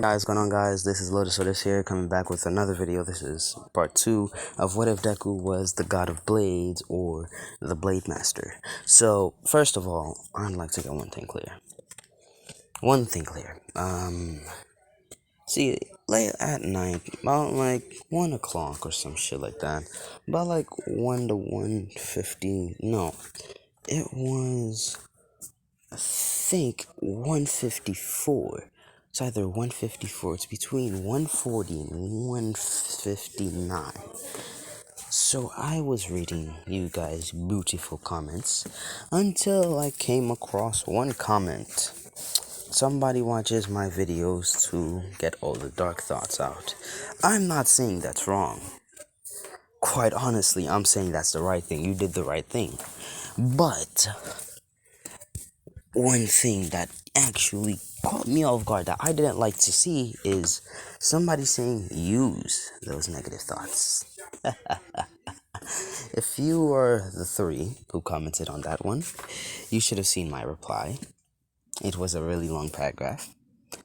Guys, going on guys, this is Lotus here, coming back with another video. This is part 2 of what if Deku was the god of blades or the blade master. So, first of all, I'd like to get one thing clear. See, late at night, about like 1 o'clock or some shit like that, about like 1 to 1:50, no, it was, I think, 1:54. It's either 1:54, it's between 1:40 and 1:59. So I was reading you guys' beautiful comments until I came across one comment. Somebody watches my videos to get all the dark thoughts out. I'm not saying that's wrong. Quite honestly, I'm saying that's the right thing. You did the right thing. But one thing that actually caught me off guard that I didn't like to see is somebody saying use those negative thoughts. If you are the 3 who commented on that one, you should have seen my reply. It was a really long paragraph.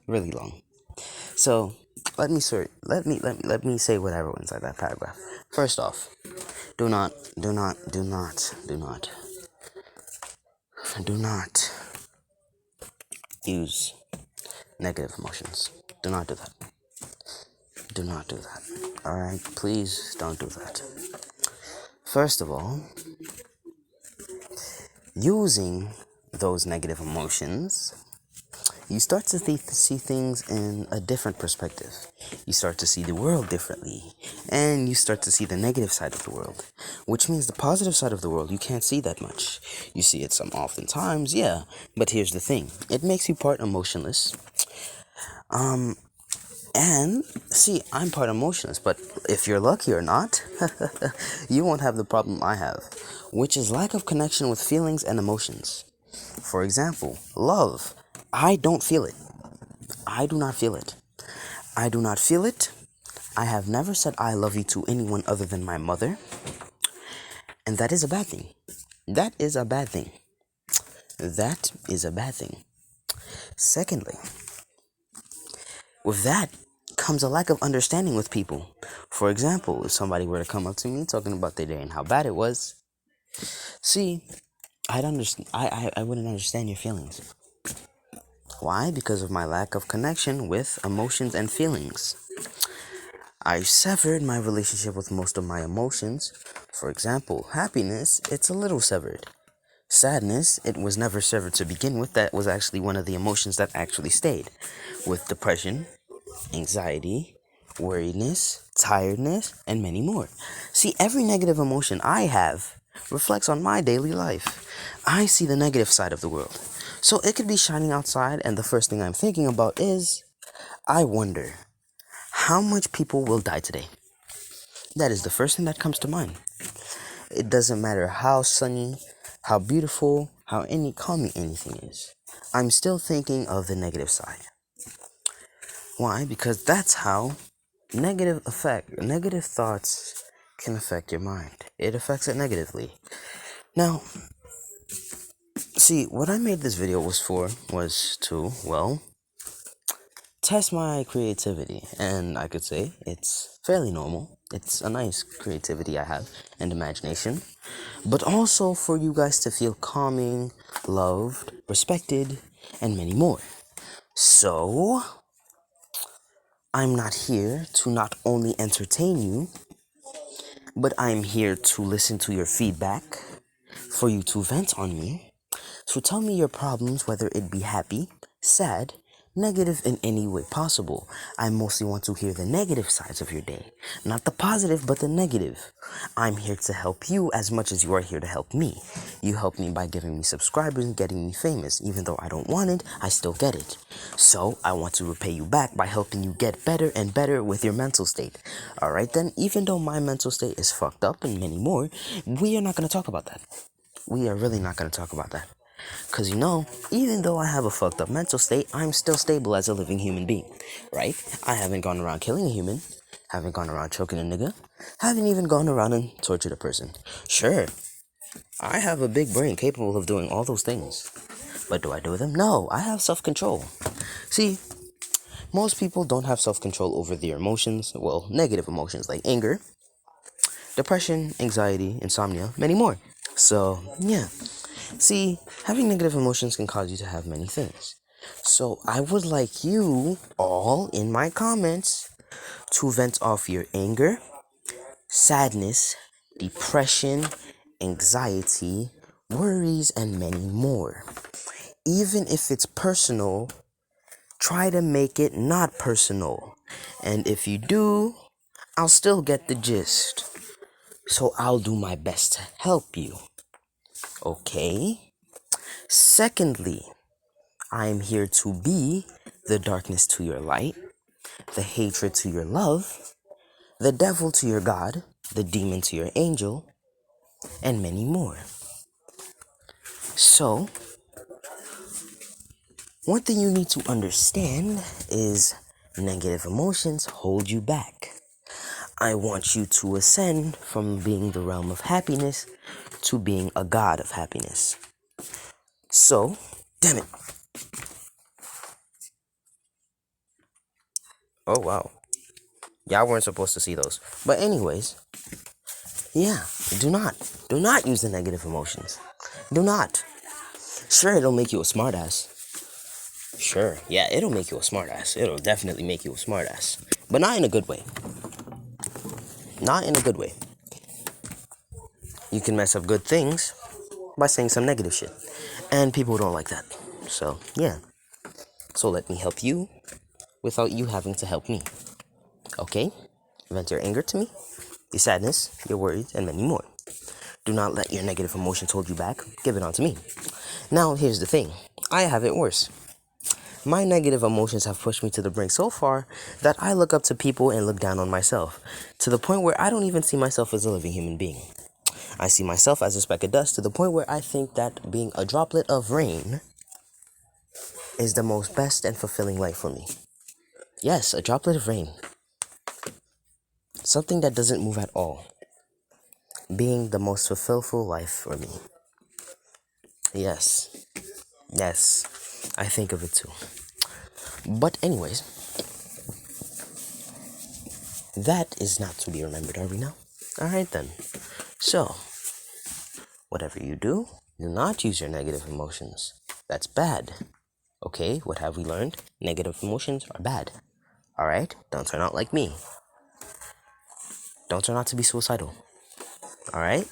Really long. So let me say whatever was inside that paragraph. First off, do not use negative emotions. Do not do that. Do not do that. Alright? Please don't do that. First of all, using those negative emotions, you start to see things in a different perspective. You start to see the world differently. And you start to see the negative side of the world. Which means the positive side of the world, you can't see that much. You see it some oftentimes, yeah. But here's the thing. It makes you part emotionless. And, see, I'm part emotionless. But if you're lucky or not, you won't have the problem I have. Which is lack of connection with feelings and emotions. For example, love. I don't feel it. I do not feel it. I do not feel it. I have never said I love you to anyone other than my mother. And that is a bad thing. That is a bad thing. That is a bad thing. Secondly, with that comes a lack of understanding with people. For example, if somebody were to come up to me talking about their day and how bad it was, see, I wouldn't understand your feelings. Why? Because of my lack of connection with emotions and feelings. I severed my relationship with most of my emotions. For example, happiness, it's a little severed. Sadness, it was never severed to begin with. That was actually one of the emotions that actually stayed. With depression, anxiety, worriedness, tiredness, and many more. See, every negative emotion I have reflects on my daily life. I see the negative side of the world. So it could be shining outside, and the first thing I'm thinking about is, I wonder, how much people will die today? That is the first thing that comes to mind. It doesn't matter how sunny, how beautiful, calming anything is. I'm still thinking of the negative side. Why? Because that's how negative thoughts can affect your mind. It affects it negatively. Now, see, what I made this video was to, well, test my creativity. And I could say it's fairly normal. It's a nice creativity I have and imagination. But also for you guys to feel calming, loved, respected, and many more. So, I'm not here to not only entertain you, but I'm here to listen to your feedback, for you to vent on me. So tell me your problems, whether it be happy, sad, negative in any way possible. I mostly want to hear the negative sides of your day. Not the positive, but the negative. I'm here to help you as much as you are here to help me. You help me by giving me subscribers and getting me famous. Even though I don't want it, I still get it. So I want to repay you back by helping you get better and better with your mental state. Alright then, even though my mental state is fucked up and many more, we are not going to talk about that. We are really not going to talk about that. Because even though I have a fucked up mental state, I'm still stable as a living human being, right? I haven't gone around killing a human, haven't gone around choking a nigga, haven't even gone around and tortured a person. Sure, I have a big brain capable of doing all those things. But do I do them? No, I have self-control. See, Most people don't have self-control over their emotions, well, negative emotions like anger, depression, anxiety, insomnia, many more. So, yeah. See, having negative emotions can cause you to have many things. So, I would like you all in my comments to vent off your anger, sadness, depression, anxiety, worries, and many more. Even if it's personal, try to make it not personal. And if you do, I'll still get the gist. So I'll do my best to help you. Okay? Secondly, I'm here to be the darkness to your light, the hatred to your love, the devil to your God, the demon to your angel, and many more. So, one thing you need to understand is negative emotions hold you back. I want you to ascend from being the realm of happiness to being a god of happiness. So, damn it. Oh, wow. Y'all weren't supposed to see those. But anyways, yeah, do not use the negative emotions. Do not. Sure, it'll make you a smartass. Sure, yeah, it'll make you a smartass. It'll definitely make you a smartass. But not in a good way. Not in a good way. You can mess up good things by saying some negative shit. And people don't like that. So, yeah. So let me help you without you having to help me. Okay? Vent your anger to me, your sadness, your worries, and many more. Do not let your negative emotions hold you back. Give it on to me. Now, here's the thing. I have it worse. My negative emotions have pushed me to the brink so far that I look up to people and look down on myself, to the point where I don't even see myself as a living human being. I see myself as a speck of dust, to the point where I think that being a droplet of rain is the most best and fulfilling life for me. Yes, a droplet of rain. Something that doesn't move at all. Being the most fulfillful life for me. Yes. Yes. I think of it too. But anyways, that is not to be remembered, are we now? Alright then. So, whatever you do not use your negative emotions. That's bad. Okay, what have we learned? Negative emotions are bad. Alright? Don't turn out like me. Don't turn out to be suicidal. Alright?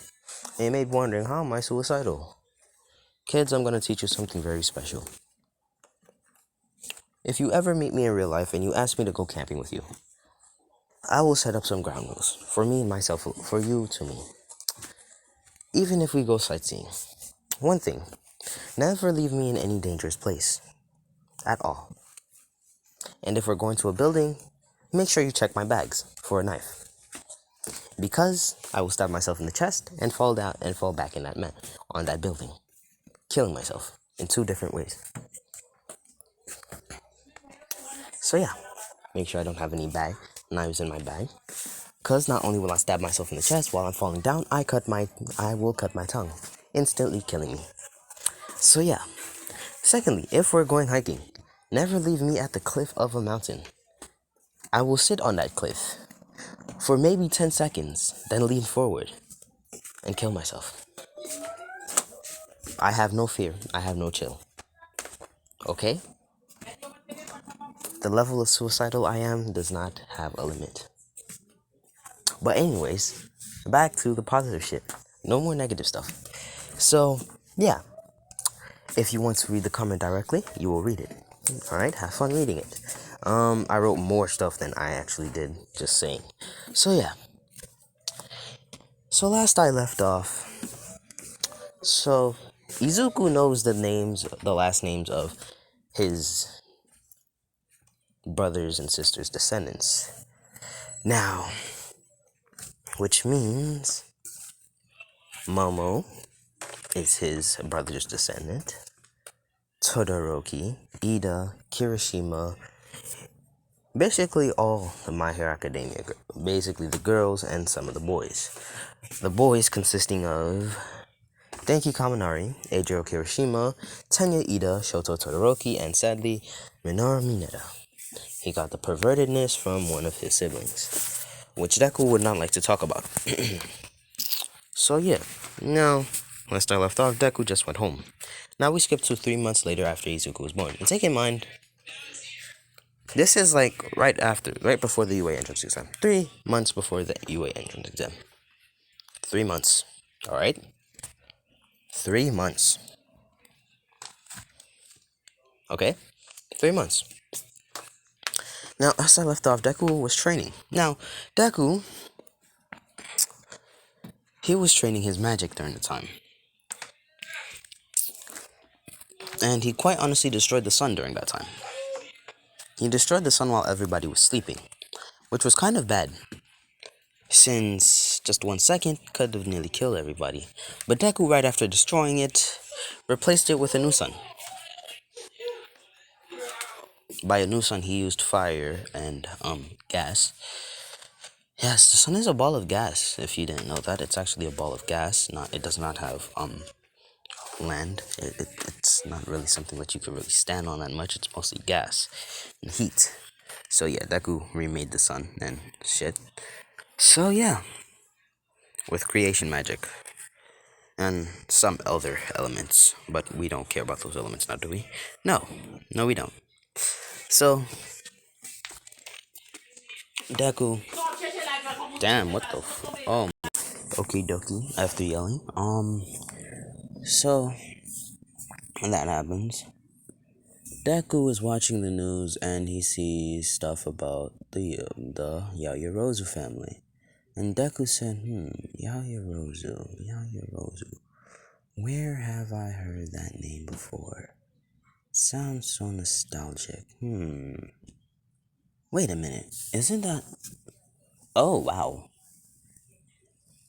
And you may be wondering, how am I suicidal? Kids, I'm going to teach you something very special. If you ever meet me in real life and you ask me to go camping with you, I will set up some ground rules for me and myself, for you to me. Even if we go sightseeing. One thing, never leave me in any dangerous place. At all. And if we're going to a building, make sure you check my bags for a knife. Because I will stab myself in the chest and fall down and fall back in on that building. Killing myself in 2 different ways. So yeah, make sure I don't have any knives in my bag. Because not only will I stab myself in the chest while I'm falling down, I will cut my tongue, instantly killing me. So yeah. Secondly, if we're going hiking, never leave me at the cliff of a mountain. I will sit on that cliff for maybe 10 seconds, then lean forward and kill myself. I have no fear. I have no chill. Okay? The level of suicidal I am does not have a limit. But anyways, back to the positive shit. No more negative stuff. So, yeah. If you want to read the comment directly, you will read it. Alright, have fun reading it. I wrote more stuff than I actually did, just saying. So yeah. So last I left off, so Izuku knows the last names of his brothers and sisters' descendants. Now, which means Momo is his brother's descendant, Todoroki, Ida, Kirishima, basically all the My Hero Academia, basically the girls and some of the boys. The boys consisting of Denki Kaminari, Eijiro Kirishima, Tenya Ida, Shoto Todoroki, and sadly, Minoru Mineta. He got the pervertedness from one of his siblings, which Deku would not like to talk about. So yeah, now, last I left off, Deku just went home. Now we skip to 3 months later after Izuku was born. And take in mind, this is like right before the UA entrance exam. 3 months before the UA entrance exam. 3 months. Alright? 3 months. Okay? 3 months. Now, as I left off, Deku was training. Now, Deku, he was training his magic during the time. And he quite honestly destroyed the sun during that time. He destroyed the sun while everybody was sleeping, which was kind of bad, since just 1 second could have nearly killed everybody. But Deku, right after destroying it, replaced it with a new sun. By a new sun, he used fire and gas. Yes, the sun is a ball of gas. If you didn't know that, it's actually a ball of gas. It does not have land. It's not really something that you can really stand on that much. It's mostly gas and heat. So yeah, Deku remade the sun and shit. So yeah, with creation magic and some other elements, but we don't care about those elements now, do we? No, we don't. So Deku, damn, what the oh, okie dokie. After yelling, so when that happens, Deku is watching the news and he sees stuff about the Yaoyorozu family. And Deku said, Yaoyorozu. Where have I heard that name before? Sounds so nostalgic. Wait a minute. Isn't that... Oh, wow.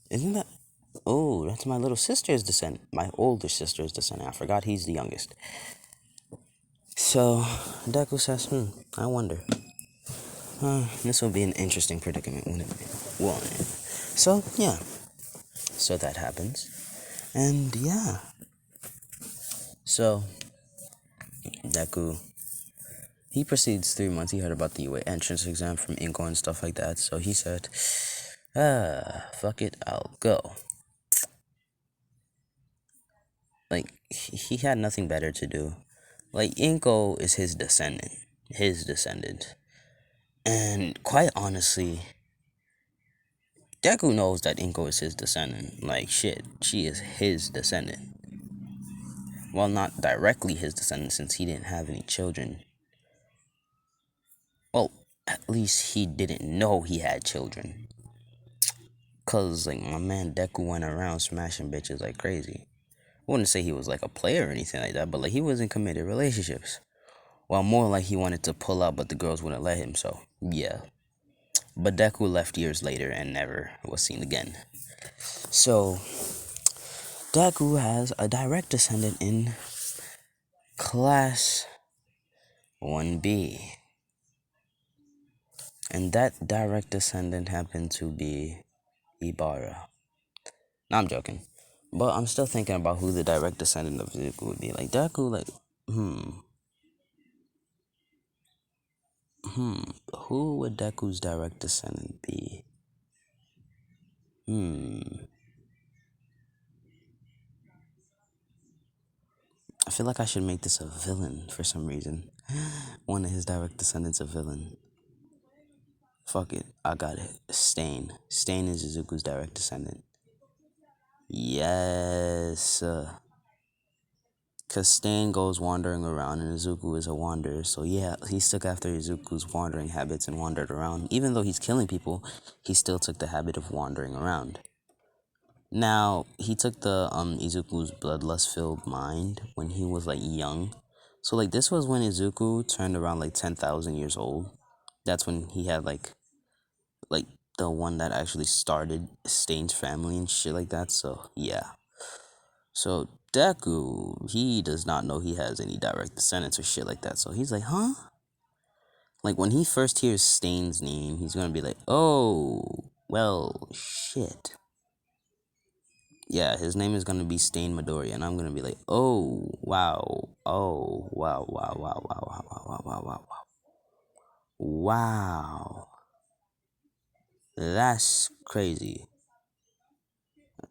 Isn't that... Oh, that's my little sister's descendant. My older sister's descendant. I forgot he's the youngest. So, Deku says, I wonder. This will be an interesting predicament, won't it? So, yeah. So that happens. And, yeah. So, Deku, he proceeds 3 months. He heard about the UA entrance exam from Inko and stuff like that. So he said, fuck it, I'll go. Like, he had nothing better to do. Like, Inko is his descendant. And quite honestly, Deku knows that Inko is his descendant. Like, shit, she is his descendant. Well, not directly his descendant since he didn't have any children. Well, at least he didn't know he had children. Cause, like, my man Deku went around smashing bitches like crazy. I wouldn't say he was, like, a player or anything like that, but, like, he was in committed relationships. Well, more like he wanted to pull out, but the girls wouldn't let him, so, yeah. But Deku left years later and never was seen again. So, Deku has a direct descendant in Class 1B. And that direct descendant happened to be Ibara. No, I'm joking. But I'm still thinking about who the direct descendant of Izuku would be. Like, Deku, like, who would Deku's direct descendant be? I feel like I should make this a villain for some reason. One of his direct descendants a villain. Fuck it, I got it. Stain. Stain is Izuku's direct descendant. Yes. Because Stain goes wandering around and Izuku is a wanderer. So yeah, he took after Izuku's wandering habits and wandered around. Even though he's killing people, he still took the habit of wandering around. Now, he took the Izuku's bloodlust-filled mind when he was, like, young. So, like, this was when Izuku turned around, like, 10,000 years old. That's when he had, like, the one that actually started Stain's family and shit like that. So, yeah. So, Deku, he does not know he has any direct descendants or shit like that. So, he's like, huh? Like, when he first hears Stain's name, he's gonna be like, oh, well, shit. Yeah, his name is gonna be Stain Midori, and I'm gonna be like, oh, wow, wow, wow, wow, wow, wow, wow, wow, wow, wow. Wow. That's crazy.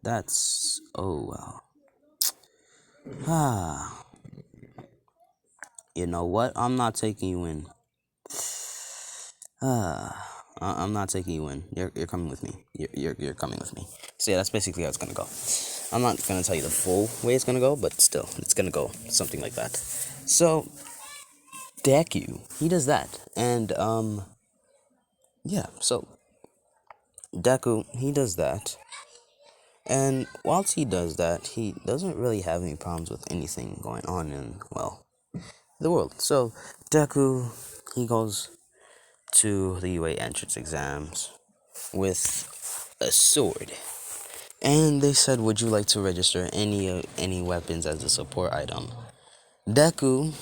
That's. Oh, wow. Ah. You know what? I'm not taking you in. I'm not taking you in. You're coming with me. You're coming with me. So yeah, that's basically how it's gonna go. I'm not gonna tell you the full way it's gonna go, but still, it's gonna go something like that. So Deku, he does that, and yeah. So Deku, he does that, and whilst he does that, he doesn't really have any problems with anything going on in the world. So Deku, he goes to the UA entrance exams with a sword. And they said, would you like to register any weapons as a support item? Deku,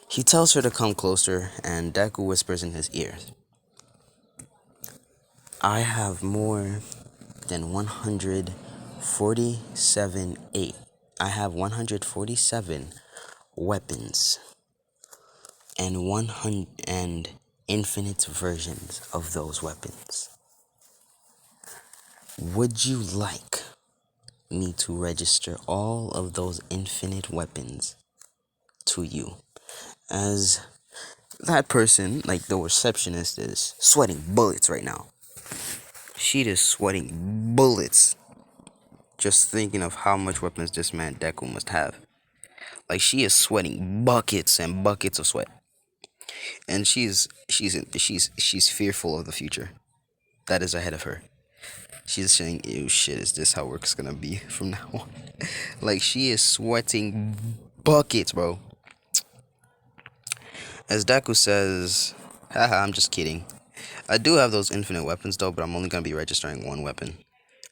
he tells her to come closer, and Deku whispers in his ear, I have more than 147 8. I have 147 weapons and 100 and infinite versions of those weapons. Would you like me to register all of those infinite weapons to you? As that person, like the receptionist, is sweating bullets right now. She is sweating bullets just thinking of how much weapons this man Deku must have. Like she is sweating buckets and buckets of sweat, and she's fearful of the future that is ahead of her. She's saying, "Ew, shit, is this how work's gonna be from now on?" Like she is sweating buckets, bro. As Deku says, haha, I'm just kidding. I do have those infinite weapons though, but I'm only gonna be registering one weapon.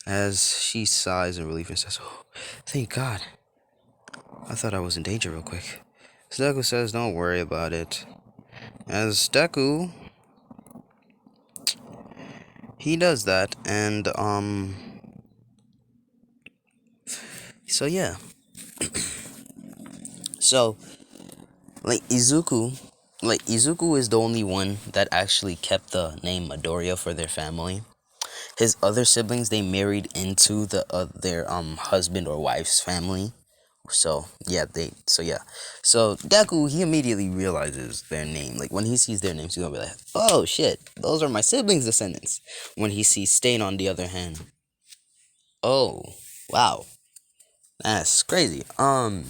As she sighs in relief and says, oh, thank God. I thought I was in danger real quick. So Deku says, don't worry about it. As Deku, he does that, and, so yeah. So, Izuku is the only one that actually kept the name Midoriya for their family. His other siblings, they married into their husband or wife's family. So Deku, he immediately realizes their name. Like when he sees their names, he's gonna be like, oh shit, those are my siblings' descendants. When he sees Stain on the other hand, oh wow, that's crazy. Damn.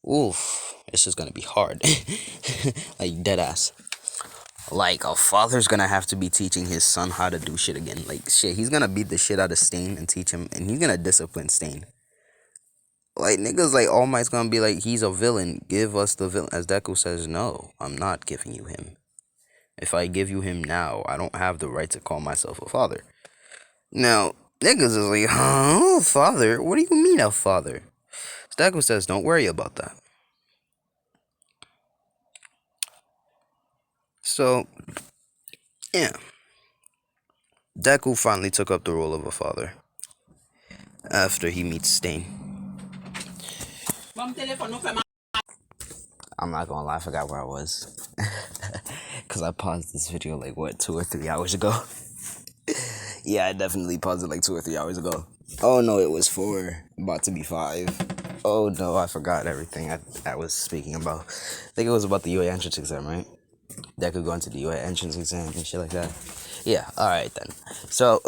Oof, this is gonna be hard. Like dead ass. Like a father's gonna have to be teaching his son how to do shit again. Like shit, he's gonna beat the shit out of Stain and teach him, and he's gonna discipline Stain. Like niggas, like All Might's gonna be like, he's a villain. Give us the villain. As Deku says, no, I'm not giving you him. If I give you him now, I don't have the right to call myself a father. Now, niggas is like, huh, father? What do you mean a father? Deku says, don't worry about that. So, yeah. Deku finally took up the role of a father after he meets Stain. I'm not gonna lie, I forgot where I was. Because I paused this video like, what, 2 or 3 hours ago? Yeah, I definitely paused it like 2 or 3 hours ago. Oh no, it was 4, about to be 5. Oh no, I forgot everything I was speaking about. I think it was about the UA entrance exam, right? That could go into the UA entrance exam and shit like that. Yeah, alright then. So,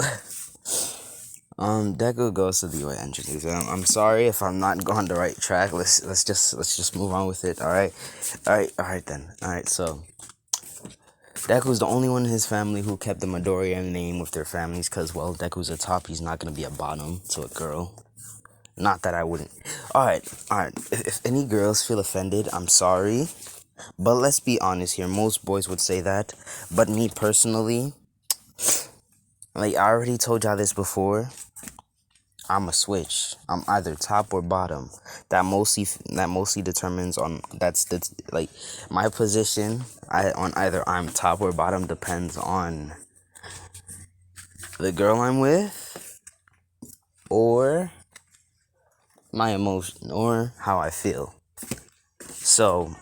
Deku goes to the UA entrance exam. I'm sorry if I'm not going the right track. Let's just move on with it, alright? Alright then. Alright, so Deku's the only one in his family who kept the Midoriya name with their families, because, well, Deku's a top, he's not gonna be a bottom to a girl. Not that I wouldn't. Alright. If any girls feel offended, I'm sorry. But let's be honest here, most boys would say that. But me personally, like I already told y'all this before, I'm a switch. I'm either top or bottom. That mostly determines on like my position. On either I'm top or bottom depends on the girl I'm with, or my emotion, or how I feel. So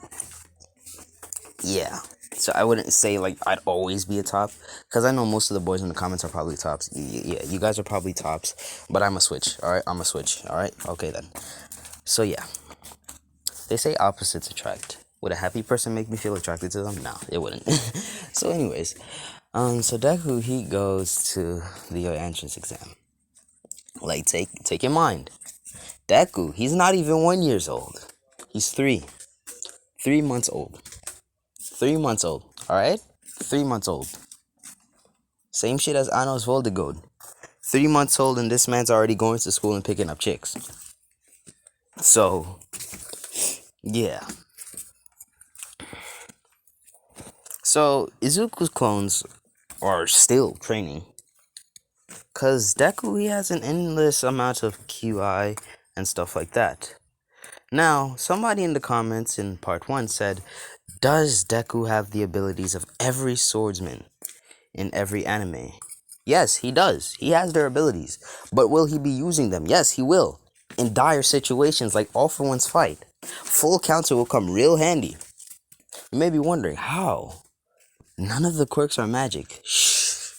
Yeah. So I wouldn't say like I'd always be a top, because I know most of the boys in the comments are probably tops. Yeah, you guys are probably tops, but I'm a switch. All right, I'm a switch. All right, okay then. So yeah, they say opposites attract. Would a happy person make me feel attracted to them? No, it wouldn't. So anyways, so Deku he goes to the entrance exam. Like take in mind, Deku he's not even 1 year old. He's 3 months old. 3 months old. All right, 3 months old. Same shit as Anos Voldigod. 3 months old and this man's already going to school and picking up chicks. So yeah. So Izuku's clones are still training, cause Deku he has an endless amount of QI and stuff like that. Now, somebody in the comments in part 1 said, does Deku have the abilities of every swordsman in every anime? Yes, he does. He has their abilities. But will he be using them? Yes, he will. In dire situations like All For One's fight, full counter will come real handy. You may be wondering, how? None of the quirks are magic. Shh.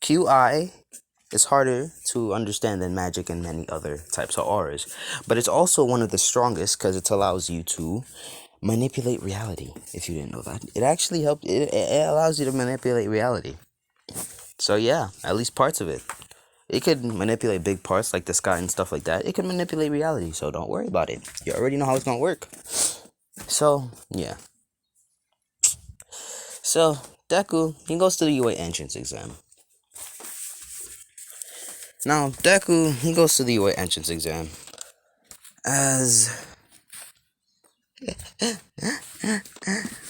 QI is harder to understand than magic and many other types of auras, but it's also one of the strongest because it allows you to manipulate reality. If you didn't know that, it actually helps. It allows you to manipulate reality. So yeah, at least parts of it. It could manipulate big parts like the sky and stuff like that. It could manipulate reality, so don't worry about it. You already know how it's gonna work. So yeah. So Deku he goes to the UA entrance exam. Now, Deku, he goes to the UA entrance exam as...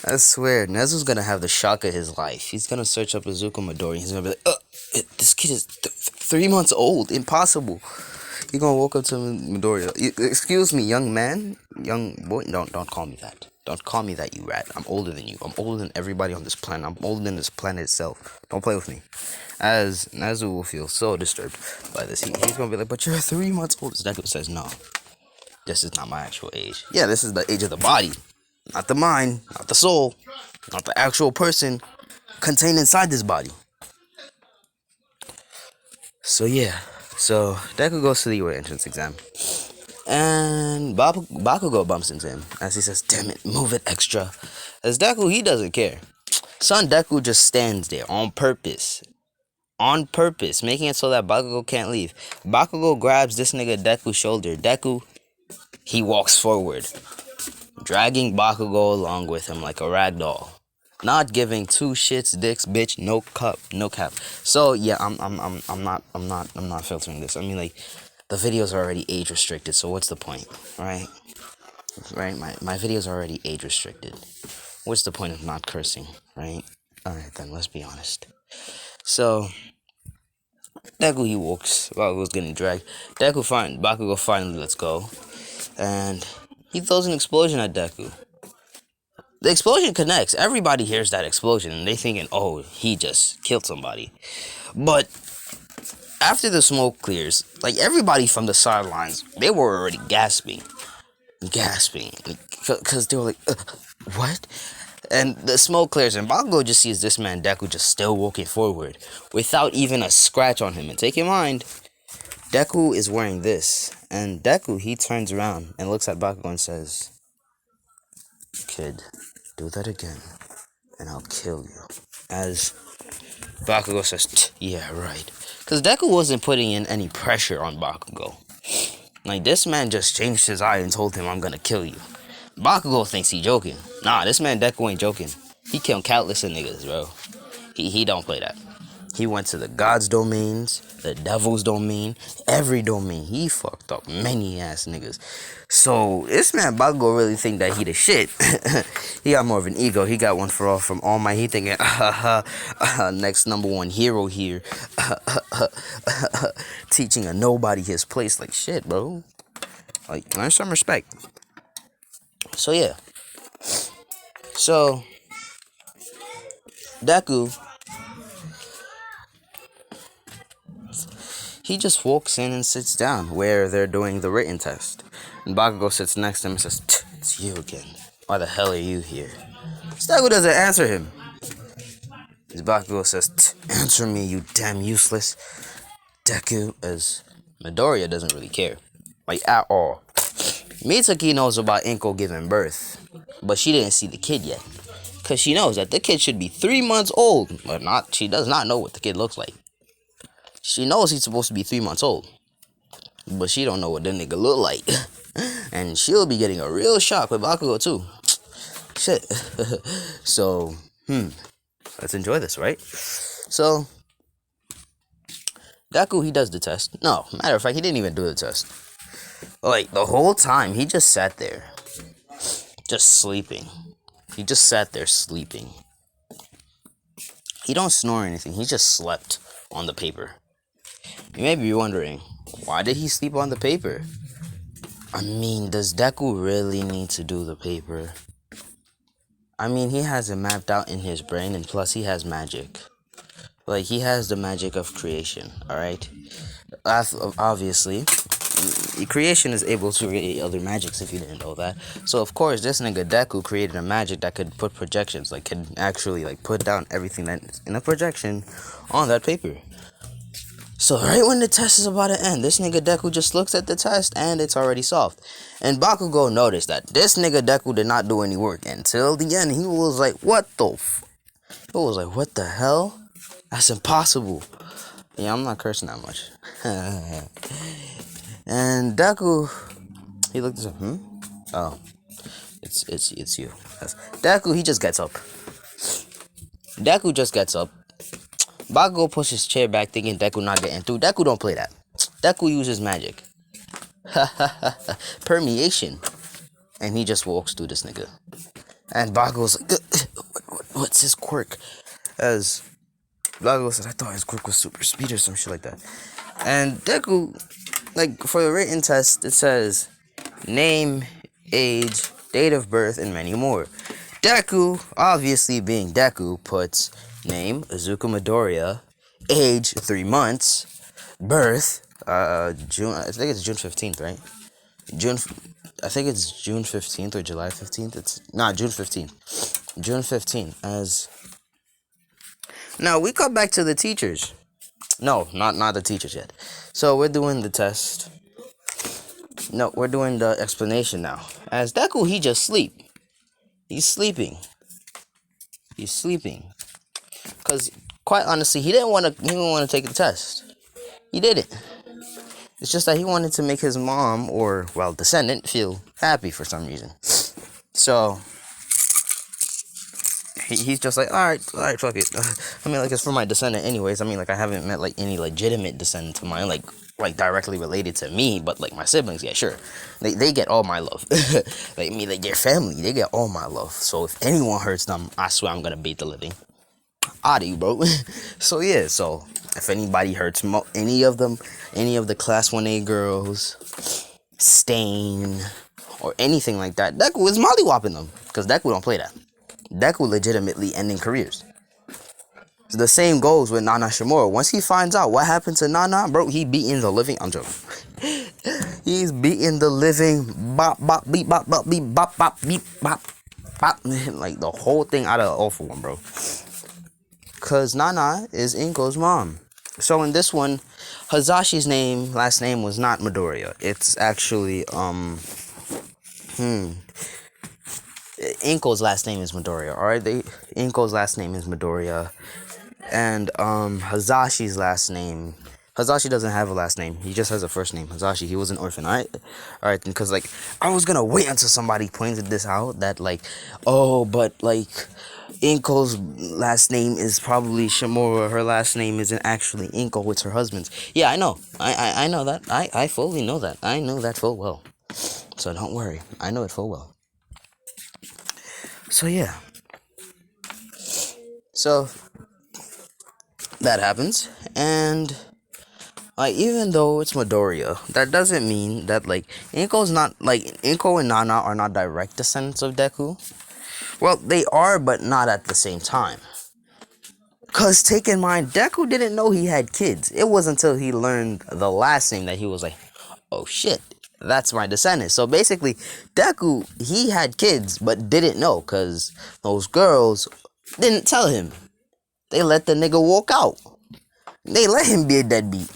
I swear, Nezu's gonna have the shock of his life. He's gonna search up Izuku Midori. He's gonna be like, this kid is 3 months old. Impossible. He's gonna walk up to Midori. Excuse me, young man? Young boy? Don't call me that. Don't call me that, you rat. I'm older than you. I'm older than everybody on this planet. I'm older than this planet itself. Don't play with me. As Nezu will feel so disturbed by this. He's gonna be like, but you're 3 months old. Deku says, no. This is not my actual age. Yeah, this is the age of the body. Not the mind. Not the soul. Not the actual person contained inside this body. So yeah. So Deku goes to the UA entrance exam. And Bakugo bumps into him as he says, damn it, move it extra. As Deku, he doesn't care. Son Deku just stands there on purpose. On purpose, making it so that Bakugo can't leave. Bakugo grabs this nigga Deku's shoulder. Deku, he walks forward, dragging Bakugo along with him like a rag doll. Not giving two shits, dicks, bitch, no cap. So yeah, I'm not filtering this. I mean, like, the videos are already age restricted, so what's the point, right? Right, my videos are already age restricted. What's the point of not cursing, right? Alright then, let's be honest. So Deku he walks, Bakugo's getting dragged. Bakugo finally lets go. And he throws an explosion at Deku. The explosion connects. Everybody hears that explosion and they thinking, oh, he just killed somebody. But after the smoke clears, like, everybody from the sidelines, they were already gasping. Because they were like, what? And the smoke clears and Bakugo just sees this man Deku just still walking forward without even a scratch on him. And take in mind, Deku is wearing this. And Deku, he turns around and looks at Bakugo and says, kid, do that again and I'll kill you. As Bakugo says, yeah, right. Because Deku wasn't putting in any pressure on Bakugo. Like, this man just changed his eye and told him, I'm gonna kill you. Bakugo thinks he joking. Nah, this man Deku ain't joking. He killed countless of niggas, bro. He don't play that. He went to the gods' domains, the devil's domain, every domain. He fucked up many ass niggas. So this man Bakugo really think that he the shit. He got more of an ego. He got one for all from All Might. He thinking, next #1 hero here, teaching a nobody his place. Like, shit, bro. Like, learn some respect. So yeah. So Deku, he just walks in and sits down where they're doing the written test. And Bakugo sits next to him and says, it's you again. Why the hell are you here? Deku doesn't answer him. His Bakugo says, answer me, you damn useless. Deku, as Midoriya doesn't really care. Like, at all. Mitsuki knows about Inko giving birth, but she didn't see the kid yet. Because she knows that the kid should be 3 months old, but not. She does not know what the kid looks like. She knows he's supposed to be 3 months old, but she don't know what the nigga look like. And she'll be getting a real shock with Bakugo too. Shit. So, let's enjoy this, right? So, Deku, he does the test. No, matter of fact, he didn't even do the test. Like, the whole time, he just sat there. Just sleeping. He just sat there sleeping. He don't snore or anything. He just slept on the paper. You may be wondering, why did he sleep on the paper? I mean, does Deku really need to do the paper? I mean, he has it mapped out in his brain, and plus he has magic. Like, he has the magic of creation, alright? Obviously, creation is able to create other magics, if you didn't know that. So, of course, this nigga Deku created a magic that could put projections, like, could actually, like, put down everything that's in a projection on that paper. So, right when the test is about to end, this nigga Deku just looks at the test, and it's already solved. And Bakugo noticed that this nigga Deku did not do any work until the end. He was like, what the He was like, what the hell? That's impossible. Yeah, I'm not cursing that much. And Deku, he looked at him. Oh, it's you. Deku, he just gets up. Deku just gets up. Bakugo pushes his chair back, thinking Deku not getting through. Deku don't play that. Deku uses magic. Permeation. And he just walks through this nigga. And Bakugo's like, what's his quirk? As Bakugo said, I thought his quirk was super speed or some shit like that. And Deku, like, for the written test, it says name, age, date of birth, and many more. Deku, obviously being Deku, puts name, Izuku Midoriya, age, 3 months, birth, June, I think it's June 15th, right? I think it's June 15th or July 15th. It's not June 15th. June 15th. As now we come back to the teachers. No, not the teachers yet. So we're doing the test. No, we're doing the explanation now. As Deku, he just sleep. He's sleeping. He's sleeping. Cause quite honestly, he didn't want to take the test. He didn't. It's just that he wanted to make his mom, or, well, descendant, feel happy for some reason. So, he's just like, alright, fuck it. I mean, like, it's for my descendant anyways. I mean, like, I haven't met, like, any legitimate descendant of mine, like directly related to me, but, like, my siblings, yeah, sure. They get all my love. Like, me, like, their family, they get all my love. So, if anyone hurts them, I swear I'm gonna beat the living out of you, bro. So, yeah, so, if anybody hurts any of them, any of the class 1A girls, Stain, or anything like that, Deku is mollywhopping them. Because Deku don't play that. Deku legitimately ending careers. So the same goes with Nana Shimura. Once he finds out what happened to Nana, bro, he beating the living. I'm joking. He's beating the living bop bop beep bop bop beep bop bop beep bop bop, like the whole thing out of all for one, bro. Cause Nana is Inko's mom. So in this one, Hazashi's last name was not Midoriya. It's actually Inko's last name is Midoriya. Alright, Inko's last name is Midoriya. And Hazashi's last name, Hazashi doesn't have a last name. He just has a first name, Hazashi. He was an orphan, alright? Alright, because, like, I was gonna wait until somebody pointed this out, that, like, oh, but, like, Inko's last name is probably Shimura. Her last name isn't actually Inko, it's her husband's. Yeah, I know. I know that. I fully know that. I know that full well. So don't worry. I know it full well. So, yeah. So, that happens. And, like, even though it's Midoriya, that doesn't mean that, like, Inko's not, like, Inko and Nana are not direct descendants of Deku. Well, they are, but not at the same time. Because, take in mind, Deku didn't know he had kids. It wasn't until he learned the last name that he was like, oh shit, That's my descendant. So basically, Deku, he had kids, but didn't know, because those girls didn't tell him. They let the nigga walk out. They let him be a deadbeat.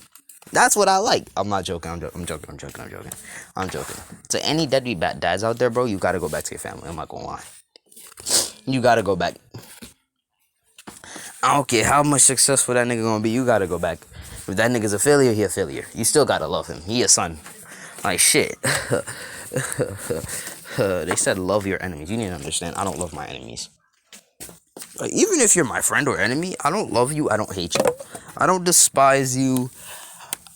That's what I like. I'm not joking. I'm joking. To any deadbeat dads out there, bro, you gotta go back to your family. I'm not gonna lie. You gotta go back. I don't care how much successful that nigga gonna be. You gotta go back. If that nigga's a failure, he a failure. You still gotta love him. He a son. Like shit. They said love your enemies. You need to understand. I don't love my enemies. Like, even if you're my friend or enemy, I don't love you. I don't hate you. I don't despise you.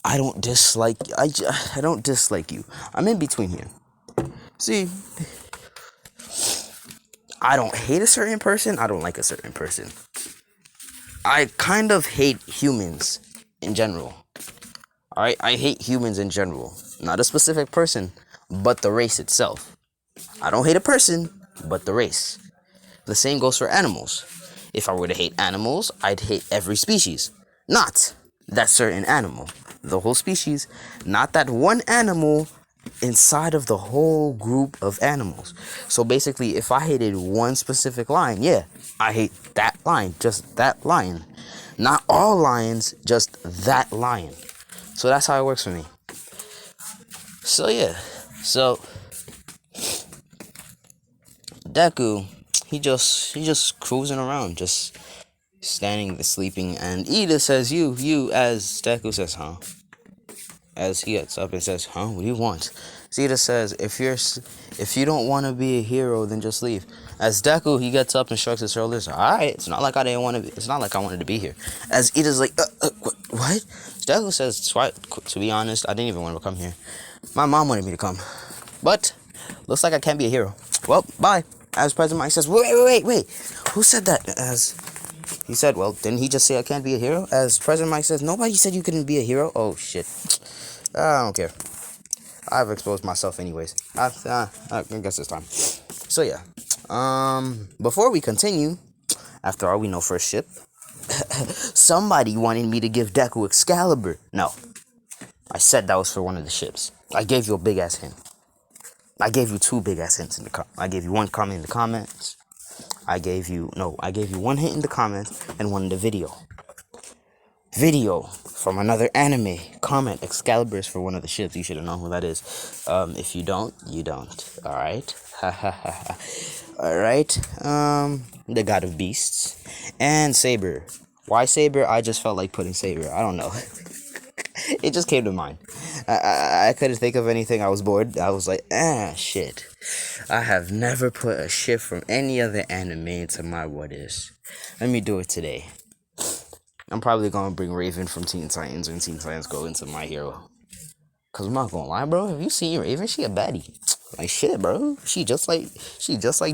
I don't dislike. I don't dislike you. I'm in between here. See, I don't hate a certain person. I don't like a certain person. I kind of hate humans in general. Alright? I hate humans in general. Not a specific person, but the race itself. I don't hate a person, but the race. The same goes for animals. If I were to hate animals, I'd hate every species. Not that certain animal. The whole species. Not that one animal inside of the whole group of animals. So basically, if I hated one specific lion, yeah, I hate that lion, just that lion. Not all lions, just that lion. So that's how it works for me. So yeah, so Deku, he just cruising around, just standing, sleeping, and Ida says, you, as Deku says, huh? As he gets up and says, huh, what do you want? Zeta says, if you don't want to be a hero, then just leave. As Deku, he gets up and shrugs his shoulders. Alright, it's not like I didn't want to be, it's not like I wanted to be here. As Ida's like, what? Deku says, to be honest, I didn't even want to come here. My mom wanted me to come. But, looks like I can't be a hero. Well, bye. As President Mike says, wait. Who said that? As he said, well, didn't he just say I can't be a hero? As President Mike says, nobody said you couldn't be a hero. Oh, shit. I don't care. I've exposed myself anyways. I guess it's time. So yeah. Before we continue, after all, we know first ship. Somebody wanted me to give Deku Excalibur. No. I said that was for one of the ships. I gave you a big ass hint. I gave you two big ass hints in the I gave you one comment in the comments. I gave you one hint in the comments and one in the video. Video from another anime. Comment Excalibur is for one of the ships. You should have known who that is. If you don't, you don't. Alright? Alright. The God of Beasts. And Saber. Why Saber? I just felt like putting Saber. I don't know. It just came to mind. I couldn't think of anything. I was bored. I was like, shit. I have never put a ship from any other anime into my what is. Let me do it today. I'm probably gonna bring Raven from Teen Titans and Teen Titans Go into My Hero. Cause I'm not gonna lie, bro. Have you seen Raven? She a baddie. Like shit, bro. She just like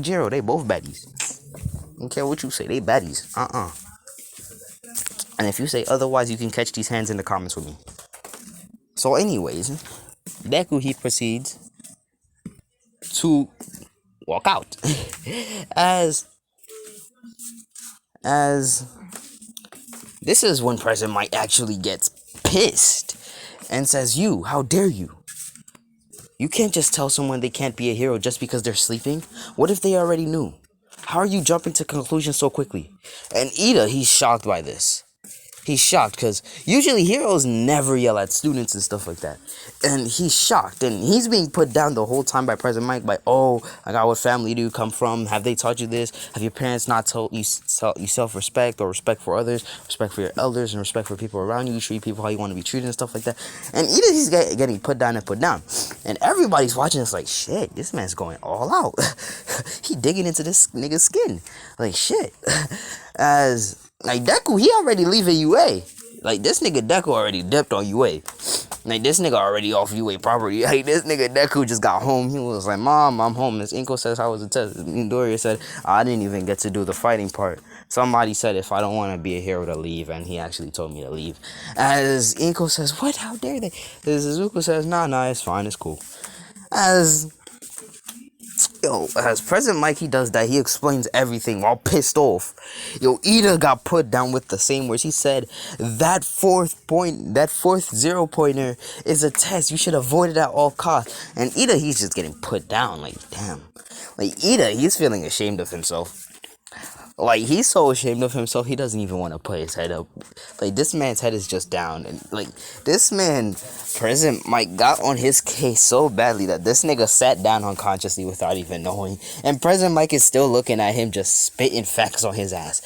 Jiro. They both baddies. Don't care what you say. They baddies. And if you say otherwise, you can catch these hands in the comments with me. So, anyways, Deku he proceeds to walk out as this is when President Mike actually gets pissed and says, how dare you? You can't just tell someone they can't be a hero just because they're sleeping. What if they already knew? How are you jumping to conclusions so quickly? And Ida, he's shocked by this. He's shocked because usually heroes never yell at students and stuff like that. And he's shocked. And he's being put down the whole time by President Mike. Like, I got what family do you come from? Have they taught you this? Have your parents not told you self-respect or respect for others? Respect for your elders and respect for people around you. You treat people how you want to be treated and stuff like that. And Ida, he's getting put down and put down. And everybody's watching this like, shit, this man's going all out. He digging into this nigga's skin. Like, shit. Like, Deku, he already leaving UA. Like, this nigga Deku already dipped on UA. Like, this nigga already off UA property. Like, this nigga Deku just got home. He was like, Mom, I'm home. Miss Inko says, how was the test? Midoriya said, I didn't even get to do the fighting part. Somebody said if I don't want to be a hero to leave, and he actually told me to leave. As Inko says, what? How dare they? As Izuku says, nah, it's fine. It's cool. As Yo, as President Mikey does that, he explains everything while pissed off. Yo, Ida got put down with the same words. He said, that fourth 0 pointer is a test. You should avoid it at all costs. And Ida, he's just getting put down. Like, damn. Like, Ida, he's feeling ashamed of himself. Like, he's so ashamed of himself, he doesn't even want to put his head up. Like, this man's head is just down. And, like, this man, President Mike, got on his case so badly that this nigga sat down unconsciously without even knowing. And President Mike is still looking at him, just spitting facts on his ass.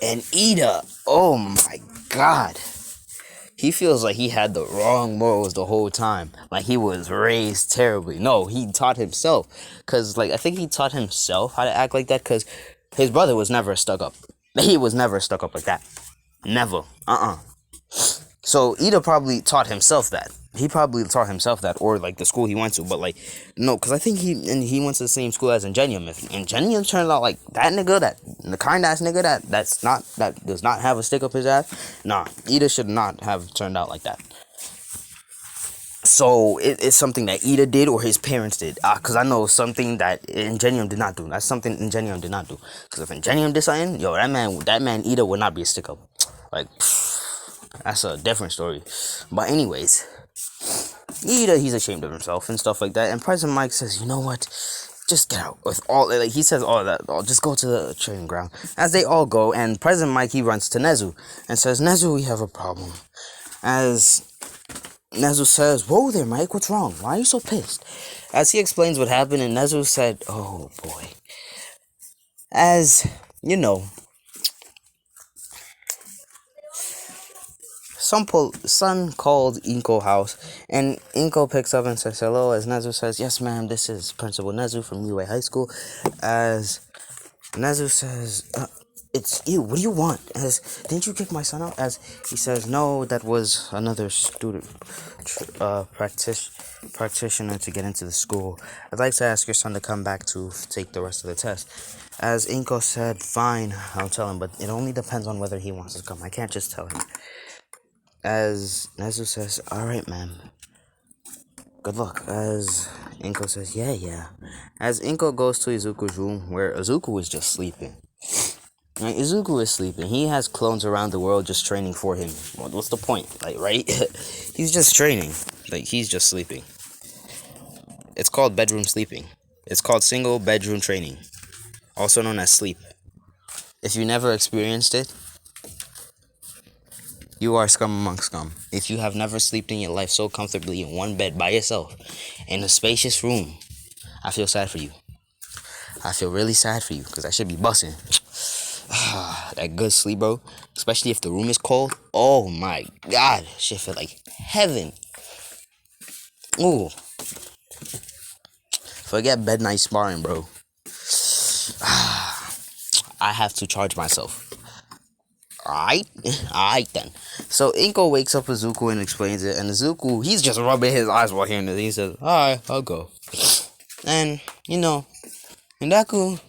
And Ida, oh my god. He feels like he had the wrong morals the whole time. Like, he was raised terribly. No, he taught himself. Because, like, I think he taught himself how to act like that, because his brother was never stuck up. He was never stuck up like that. Never. So Ida probably taught himself that. He probably taught himself that, or like the school he went to. But like, no, because I think he went to the same school as Ingenium. If Ingenium turned out like that nigga, the kind ass nigga that does not have a stick up his ass, nah, Ida should not have turned out like that. So it's something that Ida did or his parents did. Because I know something that Ingenium did not do. That's something Ingenium did not do. Because if Ingenium did something, yo, that man Ida would not be a stick up. Like, that's a different story. But anyways, Ida, he's ashamed of himself and stuff like that. And President Mike says, you know what? Just get out with all, like, he says all that. Just go to the training ground. As they all go, and President Mike, he runs to Neze and says, Neze, we have a problem. As Neze says, whoa there, Mike, what's wrong? Why are you so pissed? As he explains what happened, and Neze said, oh boy. As, you know, son called Inko house, and Inko picks up and says hello, as Neze says, yes ma'am, this is Principal Neze from UA High School. As Neze says, it's you, what do you want? As, didn't you kick my son out? As he says, no, that was another student practitioner to get into the school. I'd like to ask your son to come back to take the rest of the test. As Inko said, fine, I'll tell him, but it only depends on whether he wants to come. I can't just tell him. As Neze says, alright ma'am, good luck. As Inko says, yeah. As Inko goes to Izuku's room, where Izuku is just sleeping. Like, Izuku is sleeping. He has clones around the world just training for him. What's the point? Like, right? He's just training. Like, he's just sleeping. It's called bedroom sleeping. It's called single bedroom training. Also known as sleep. If you never experienced it, you are scum among scum. If you have never slept in your life so comfortably in one bed by yourself, in a spacious room, I feel sad for you. I feel really sad for you, because I should be busting. That good sleep, bro. Especially if the room is cold. Oh my god. Shit feel like heaven. Ooh. Forget bed night sparring, bro. I have to charge myself. Alright then. So Inko wakes up Izuku and explains it. And Izuku, he's just rubbing his eyes while hearing this. He says, alright, I'll go. And, you know, and Deku,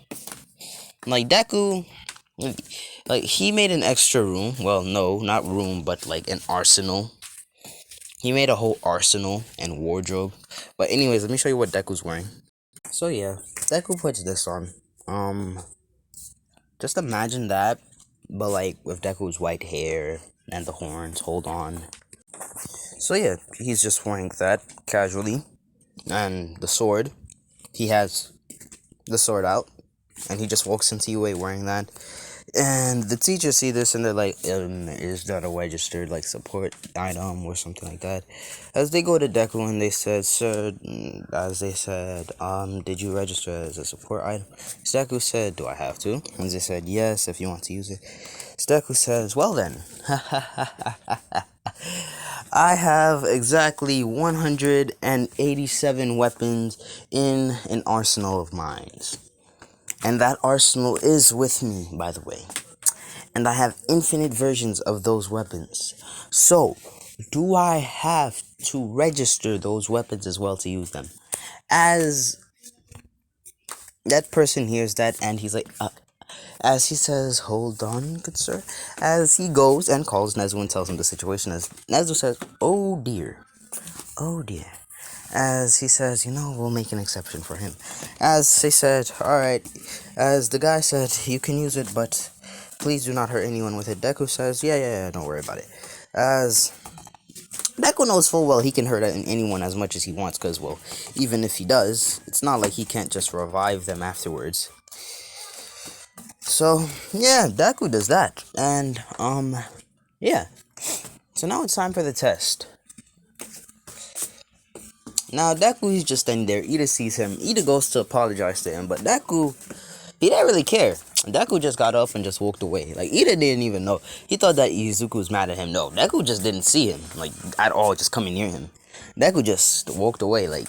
like, he made an extra room. Well, no, not room, but like an arsenal. He made a whole arsenal and wardrobe. But anyways, let me show you what Deku's wearing. So yeah, Deku puts this on. Just imagine that, but like with Deku's white hair and the horns. Hold on. So yeah, he's just wearing that casually. And the sword. He has the sword out. And he just walks into UA wearing that. And the teachers see this and they're like, is that a registered like support item or something like that? As they go to Deku and they said, sir, did you register as a support item? Deku said, do I have to? And they said, yes, if you want to use it. Deku says, well then, I have exactly 187 weapons in an arsenal of mine. And that arsenal is with me, by the way. And I have infinite versions of those weapons. So, do I have to register those weapons as well to use them? As that person hears that and he's like, as he says, hold on, good sir. As he goes and calls Neze and tells him the situation. As Neze says, oh dear. As he says, we'll make an exception for him. As they said, alright. As the guy said, you can use it, but please do not hurt anyone with it. Deku says, yeah, don't worry about it. As Deku knows full well he can hurt anyone as much as he wants, because, well, even if he does, it's not like he can't just revive them afterwards. So, yeah, Deku does that. And, yeah. So now it's time for the test. Now, Deku, he's just standing there. Ida sees him. Ida goes to apologize to him, but Deku, he didn't really care. Deku just got up and just walked away. Like, Ida didn't even know. He thought that Izuku was mad at him. No, Deku just didn't see him, like, at all, just coming near him. Deku just walked away, like,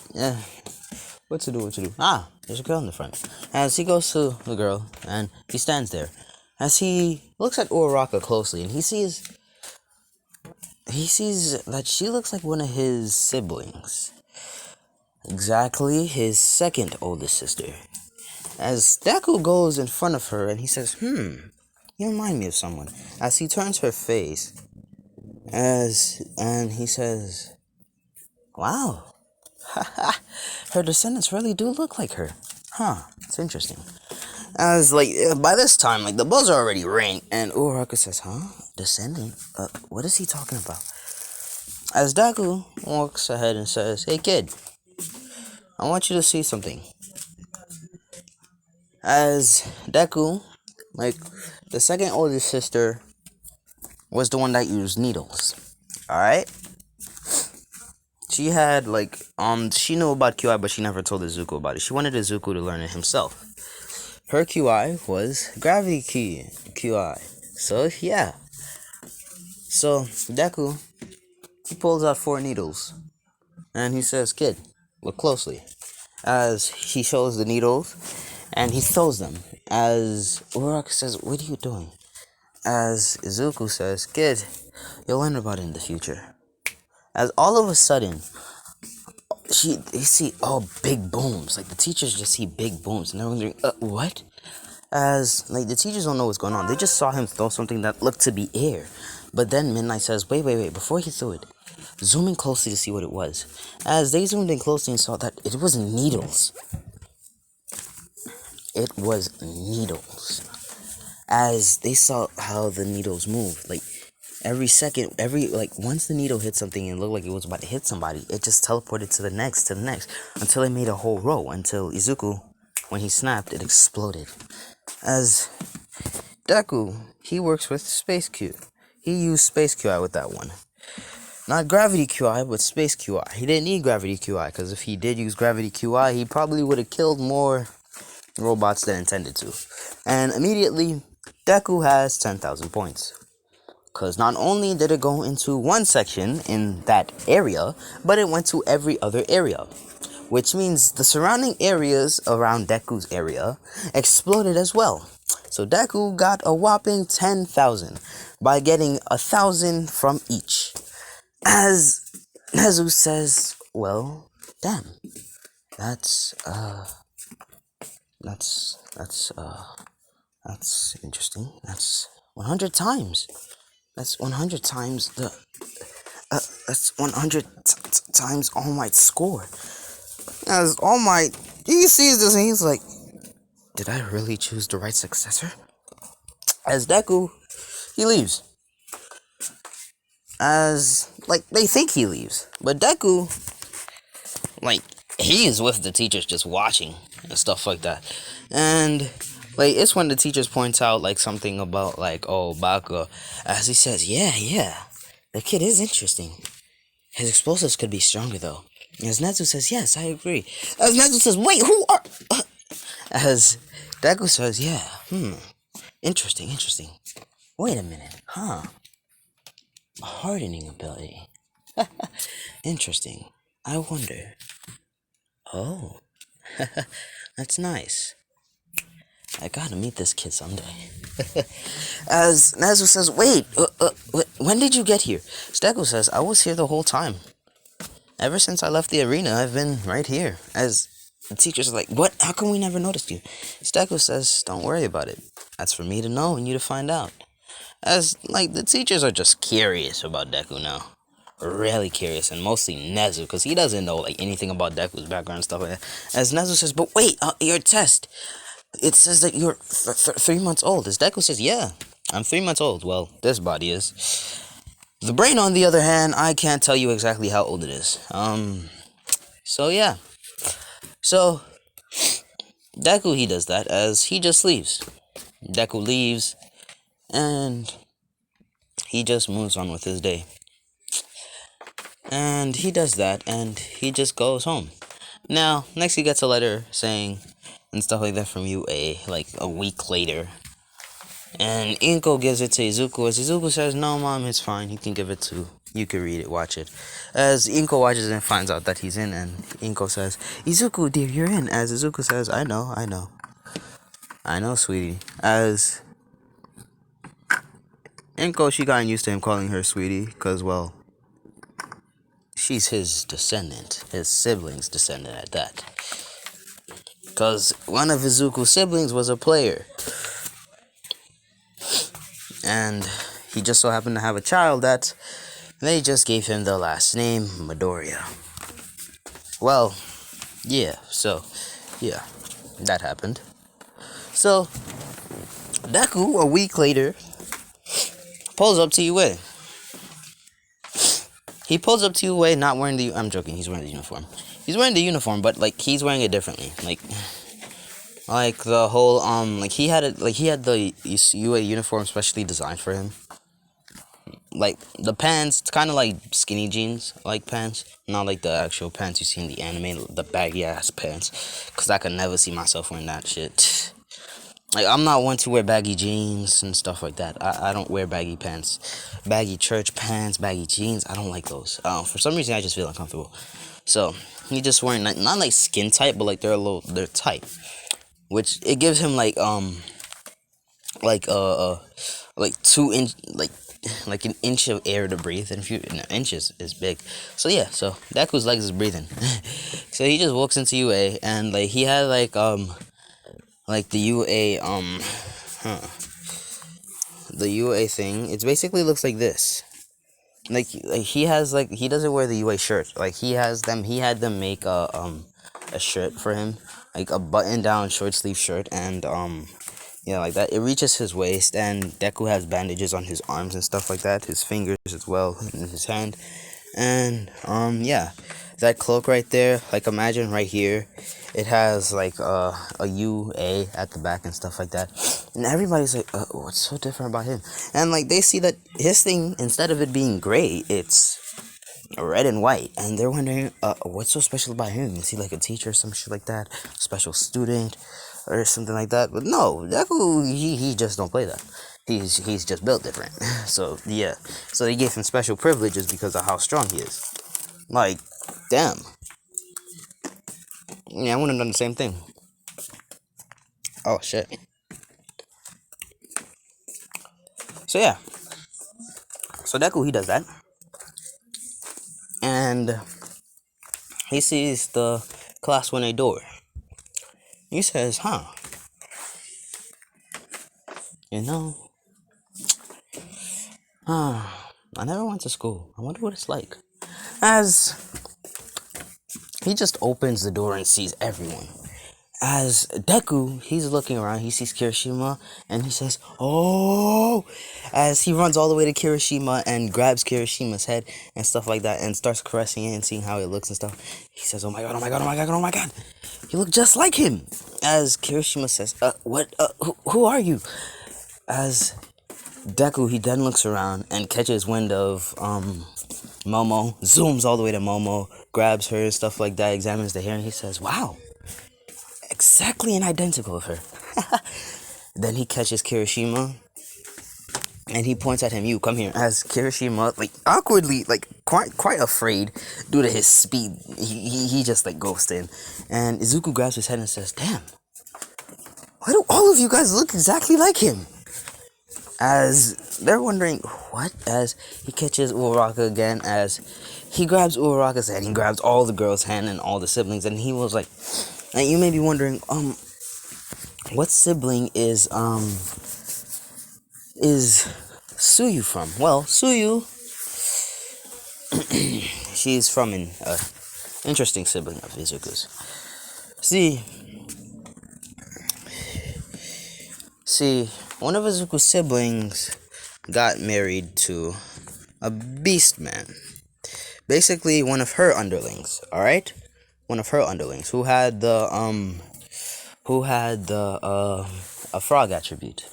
what to do? Ah, there's a girl in the front. As he goes to the girl, and he stands there. As he looks at Uraraka closely, and he sees that she looks like one of his siblings. Exactly his second oldest sister. As Deku goes in front of her and he says, you remind me of someone. As he turns her face, and he says, wow, her descendants really do look like her. Huh, it's interesting. As, like, by this time, like, the bells are already ring, and Uraraka says, descendant? What is he talking about? As Deku walks ahead and says, hey kid, I want you to see something. As Deku, like, the second oldest sister was the one that used needles. Alright? She had, like, she knew about QI, but she never told Izuku about it. She wanted Izuku to learn it himself. Her QI was gravity QI. So, yeah. So, Deku, he pulls out 4 needles. And he says, kid, look closely. As he shows the needles, and he throws them. As Uraraka says, what are you doing? As Izuku says, kid, you'll learn about it in the future. As all of a sudden, they see big booms. Like, the teachers just see big booms, and they're wondering, what? As, like, the teachers don't know what's going on. They just saw him throw something that looked to be air. But then Midnight says, wait, before he threw it, zoom in closely to see what it was. As they zoomed in closely and saw that it was needles. It was needles. As they saw how the needles moved, like, every second, once the needle hit something and it looked like it was about to hit somebody, it just teleported to the next, until it made a whole row, until Izuku, when he snapped, it exploded. As Deku, he works with Space Q. He used Space QI with that one. Not Gravity QI, but Space QI. He didn't need Gravity QI, because if he did use Gravity QI, he probably would have killed more robots than intended to. And immediately, Deku has 10,000 points. Because not only did it go into one section in that area, but it went to every other area. Which means the surrounding areas around Deku's area exploded as well. So Deku got a whopping 10,000 by getting 1,000 from each. As Neze says, well, damn. That's interesting. That's 100 times. That's 100 times that's 100 times All Might's score. As All Might, he sees this and he's like, did I really choose the right successor? As Deku, he leaves. As, like, they think he leaves. But Deku, like, he's with the teachers just watching and stuff like that. And, like, it's when the teachers point out, like, something about, like, Bakugo. As he says, yeah, the kid is interesting. His explosives could be stronger, though. As Neze says, yes, I agree. As Neze says, wait, who are... As Deku says, yeah, interesting. Wait a minute, A hardening ability. Interesting. I wonder. Oh, that's nice. I gotta meet this kid someday. As Neze says, wait, when did you get here? Deku says, I was here the whole time. Ever since I left the arena, I've been right here. As the teachers are like, what? How come we never noticed you? Deku says, don't worry about it. That's for me to know and you to find out. As, like, the teachers are just curious about Deku now. really curious, and mostly Neze, because he doesn't know like anything about Deku's background and stuff like that. As Neze says, but wait, your test, it says that you're 3 months old. As Deku says, yeah, I'm 3 months old. Well, this body is. The brain, on the other hand, I can't tell you exactly how old it is. So yeah. So, Deku, he does that as he just leaves. Deku leaves, and he just moves on with his day. And he does that, and he just goes home. Now, next he gets a letter saying, and stuff like that from UA, like a week later. And Inko gives it to Izuku, as Izuku says, no mom, it's fine, you can give it to, you can read it, watch it. As Inko watches it and finds out that he's in, and Inko says, Izuku, dear, you're in. As Izuku says, I know, sweetie. As Inko, she gotten used to him calling her sweetie, because, well, she's his descendant, his sibling's descendant at that. Because one of Izuku's siblings was a player. And he just so happened to have a child that they just gave him the last name, Midoriya. Well, yeah, that happened. So, Deku, a week later, pulls up to UA. He pulls up to UA not wearing the... I'm joking, he's wearing the uniform. He's wearing the uniform, but, like, he's wearing it differently. Like the whole, like, he had the UA uniform specially designed for him. Like, the pants, it's kind of like skinny jeans, like, pants. Not like the actual pants you see in the anime, the baggy-ass pants. Because I could never see myself wearing that shit. Like, I'm not one to wear baggy jeans and stuff like that. I don't wear baggy pants. Baggy church pants, baggy jeans, I don't like those. For some reason, I just feel uncomfortable. So, he just wearing, not like skin tight, but, like, they're tight. Which, it gives him, like 2 inch, like an inch of air to breathe, and an inch is big. So yeah, so Deku's legs is breathing. So he just walks into UA, and like he had like the UA the UA thing. It basically looks like this. Like he has like he doesn't wear the UA shirt. Like he had them make a shirt for him, like a button down short sleeve shirt, and yeah, like that. It reaches his waist, and Deku has bandages on his arms and stuff like that, his fingers as well, in his hand. And, yeah, that cloak right there, like, imagine right here, it has, like, a UA at the back and stuff like that. And everybody's like, what's so different about him? And, like, they see that his thing, instead of it being gray, it's red and white, and they're wondering, what's so special about him? Is he, like, a teacher or some shit like that? Special student? Or something like that. But no, Deku, he just don't play that. He's just built different. So yeah. So they gave him special privileges because of how strong he is. Like, damn. Yeah, I wouldn't have done the same thing. Oh shit. So yeah. So Deku, he does that. And he sees the class 1A door. He says, huh, you know, I never went to school. I wonder what it's like. As he just opens the door and sees everyone. As Deku, he's looking around, he sees Kirishima, and he says, oh, as he runs all the way to Kirishima and grabs Kirishima's head and stuff like that, and starts caressing it and seeing how it looks and stuff. He says, oh my god, oh my god, oh my god, oh my god, you look just like him. As Kirishima says, who are you? As Deku, he then looks around and catches wind of, Momo, zooms all the way to Momo, grabs her and stuff like that, examines the hair, and he says, wow, exactly an identical of her. Then he catches Kirishima, and he points at him, you, come here. As Kirishima, like, awkwardly, like, quite afraid, due to his speed, he just, like, goes in. And Izuku grabs his head and says, damn, why do all of you guys look exactly like him? As they're wondering, what? As he catches Uraraka again, as he grabs Uraraka's hand, he grabs all the girls' hand and all the siblings, and he was like, and you may be wondering, what sibling is Suyu from? Well, Suyu She's from an interesting sibling of Izuku's. See, see, one of Izuku's siblings got married to a beast man. Basically, one of her underlings. All right, one of her underlings who had the a frog attribute.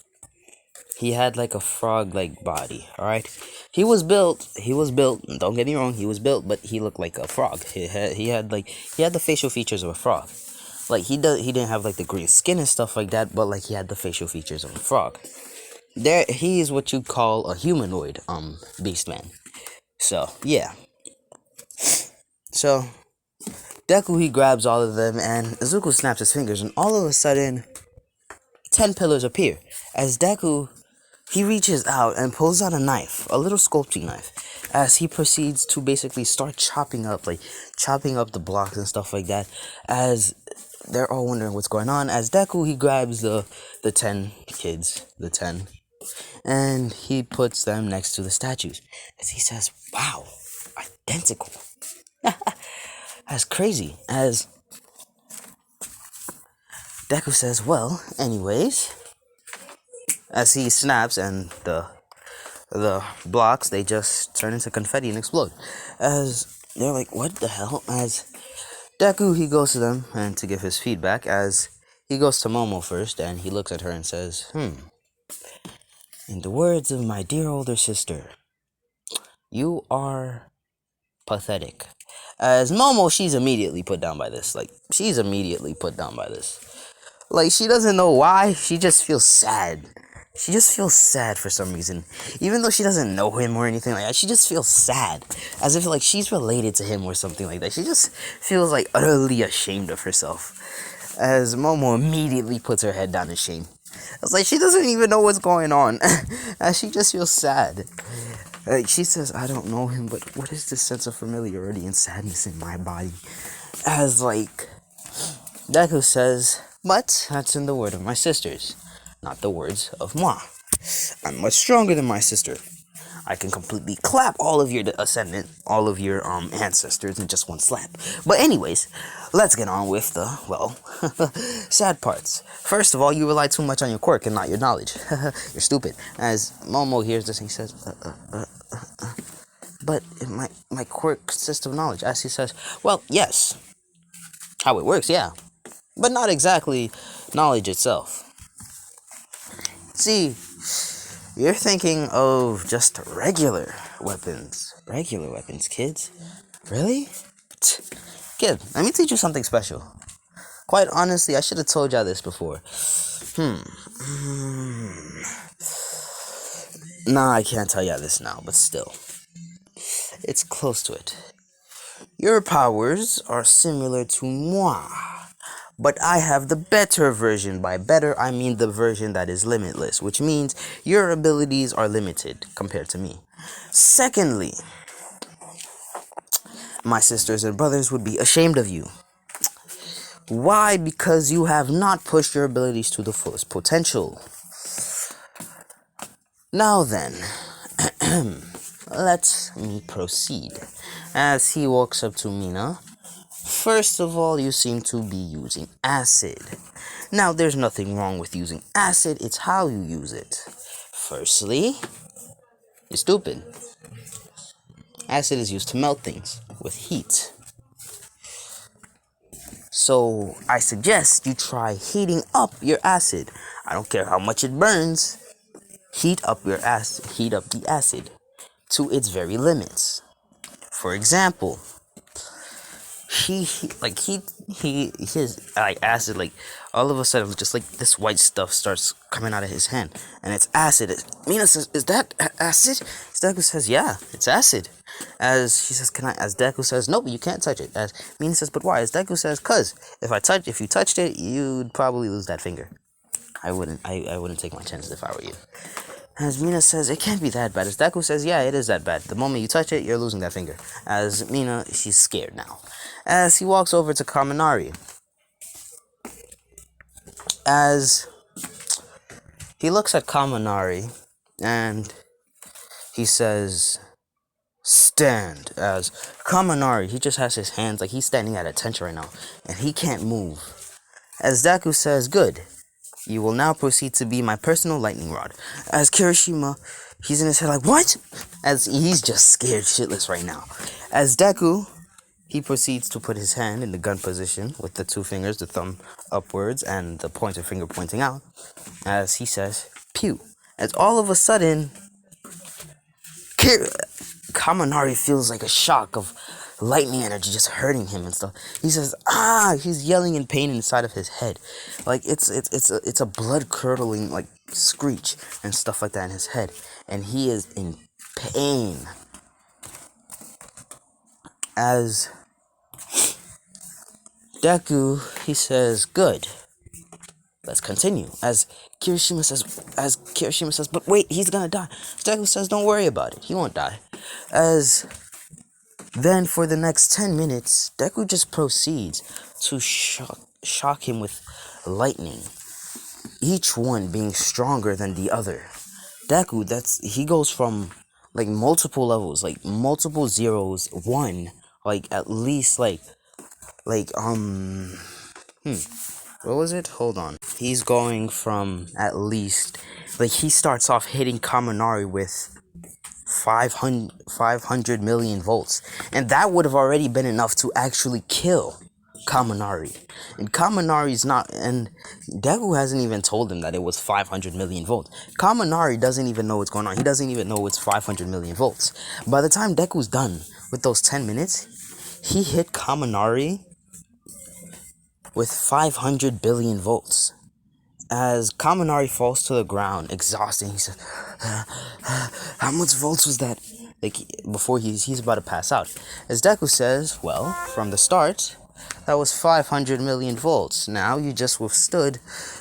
He had like a frog-like body. All right, he was built. Don't get me wrong. He was built, but he looked like a frog. He had the facial features of a frog. Like he didn't have like the green skin and stuff like that, but like he had the facial features of a frog. He is what you call a humanoid beast man. So yeah. So Deku, he grabs all of them, and Izuku snaps his fingers, and all of a sudden 10 pillars appear as Deku, he reaches out and pulls out a knife, a little sculpting knife, as he proceeds to basically start chopping up the blocks and stuff like that. As they're all wondering what's going on, as Deku, he grabs the 10 kids, and he puts them next to the statues. As he says, "Wow, identical." That's crazy. As Deku says, "Well, anyways," as he snaps and the blocks, they just turn into confetti and explode. As they're like, "What the hell?" As Deku, he goes to them and to give his feedback, as he goes to Momo first, and he looks at her and says, "In the words of my dear older sister, you are pathetic." As Momo, she's immediately put down by this. Like, she doesn't know why, she just feels sad. She just feels sad for some reason. Even though she doesn't know him or anything like that, she just feels sad. As if, like, she's related to him or something like that. She just feels, like, utterly ashamed of herself. As Momo immediately puts her head down in shame. It's like, she doesn't even know what's going on. As she just feels sad. Like, she says, "I don't know him, but what is this sense of familiarity and sadness in my body?" As, like, Deku says, "But that's in the word of my sisters, not the words of moi. I'm much stronger than my sister. I can completely clap all of your descendant, all of your ancestors in just one slap." But anyways, let's get on with the, well, sad parts. First of all, you rely too much on your quirk and not your knowledge. You're stupid. As Momo hears this, he says, "But my quirk consists of knowledge." As he says, "Well, yes. How it works, yeah. But not exactly knowledge itself. See, you're thinking of just regular weapons. Regular weapons, kids. Really? Kid, let me teach you something special. Quite honestly, I should have told y'all this before. Nah, I can't tell y'all this now, but still. It's close to it. Your powers are similar to moi. But I have the better version. By better, I mean the version that is limitless, which means your abilities are limited compared to me. Secondly, my sisters and brothers would be ashamed of you. Why? Because you have not pushed your abilities to the fullest potential. Now then, let me proceed." As he walks up to Mina, "First of all, you seem to be using acid. Now, there's nothing wrong with using acid, it's how you use it. Firstly, you're stupid. Acid is used to melt things with heat. So, I suggest you try heating up your acid. I don't care how much it burns. Heat up the acid to its very limits. For example, his like acid, like all of a sudden just like this white stuff starts coming out of his hand, and it's acid." Mina says, "Is that acid?" As Deku says, "Yeah, it's acid." As she says, "Can I?" As Deku says, "Nope, you can't touch it." As Mina says, "But why?" As Deku says, "Cause if you touched it, you'd probably lose that finger." I wouldn't take my chances if I were you. As Mina says, "It can't be that bad." As Deku says, "Yeah, it is that bad. The moment you touch it, you're losing that finger." As Mina, she's scared now. As he walks over to Kaminari, as he looks at Kaminari, and he says, stand. As Kaminari, he just has his hands like he's standing at attention right now, and he can't move. As Deku says, good. You will now proceed to be my personal lightning rod. As Kirishima, he's in his head like, what? As he's just scared shitless right now. As Deku, he proceeds to put his hand in the gun position with the two fingers, the thumb upwards and the pointer finger pointing out. As he says, pew. As all of a sudden, Kaminari feels like a shock of lightning energy just hurting him and stuff. He says, ah! He's yelling in pain inside of his head. Like, it's a blood-curdling, like, screech and stuff like that in his head. And he is in pain. As Deku, he says, good. Let's continue. As Kirishima says, but wait, he's gonna die. Deku says, don't worry about it. He won't die. As then for the next 10 minutes, Deku just proceeds to shock him with lightning. Each one being stronger than the other. Deku, he goes from like multiple levels, like multiple zeros, one, like at least what was it? Hold on. He's going from at least, like, he starts off hitting Kaminari with 500 million volts. And that would have already been enough to actually kill Kaminari. And Kaminari's not, and Deku hasn't even told him that it was 500 million volts. Kaminari doesn't even know what's going on. He doesn't even know it's 500 million volts. By the time Deku's done with those 10 minutes, he hit Kaminari with 500 billion volts. As Kaminari falls to the ground, exhausted, he says, how much volts was that? Like, before he's about to pass out. As Deku says, well, from the start, that was 500 million volts. Now you just withstood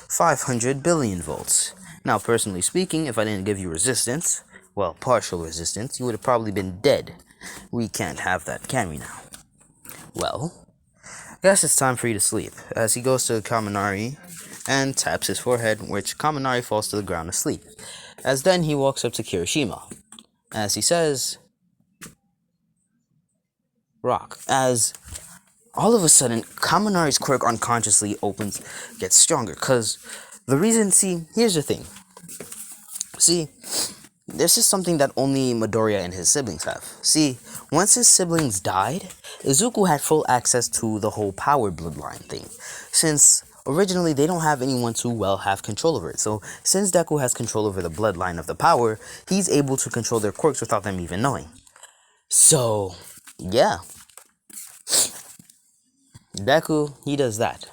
500 billion volts. Now, personally speaking, if I didn't give you resistance, well, partial resistance, you would have probably been dead. We can't have that, can we now? Well, I guess it's time for you to sleep. As he goes to Kaminari and taps his forehead, which Kaminari falls to the ground asleep. As then he walks up to Kirishima. As he says, rock. As all of a sudden, Kaminari's quirk unconsciously gets stronger. Because the reason, here's the thing. This is something that only Midoriya and his siblings have. Once his siblings died, Izuku had full access to the whole power bloodline thing. Since originally they don't have anyone to, have control over it. So, since Deku has control over the bloodline of the power, he's able to control their quirks without them even knowing. So, yeah. Deku, he does that.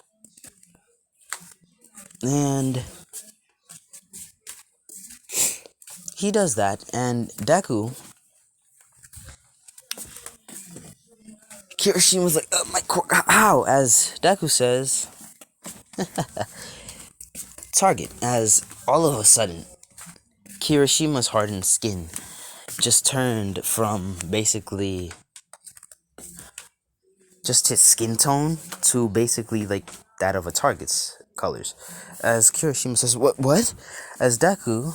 And Deku, Kirishima's like, my quirk, ow, as Deku says, target, as all of a sudden, Kirishima's hardened skin just turned from basically just his skin tone to basically like that of a target's colors. As Kirishima says, what? As Deku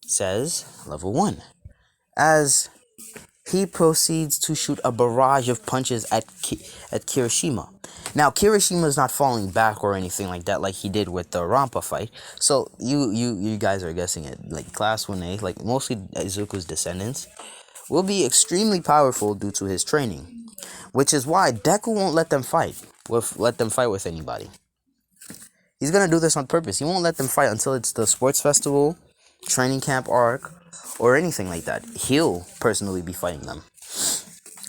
says, level 1. As he proceeds to shoot a barrage of punches at Kirishima. Now, Kirishima is not falling back or anything like that, like he did with the Rampa fight. So you guys are guessing it. Like Class 1A, like mostly Izuku's descendants, will be extremely powerful due to his training, which is why Deku won't let them fight with anybody. He's gonna do this on purpose. He won't let them fight until it's the sports festival, training camp arc, or anything like that. He'll personally be fighting them.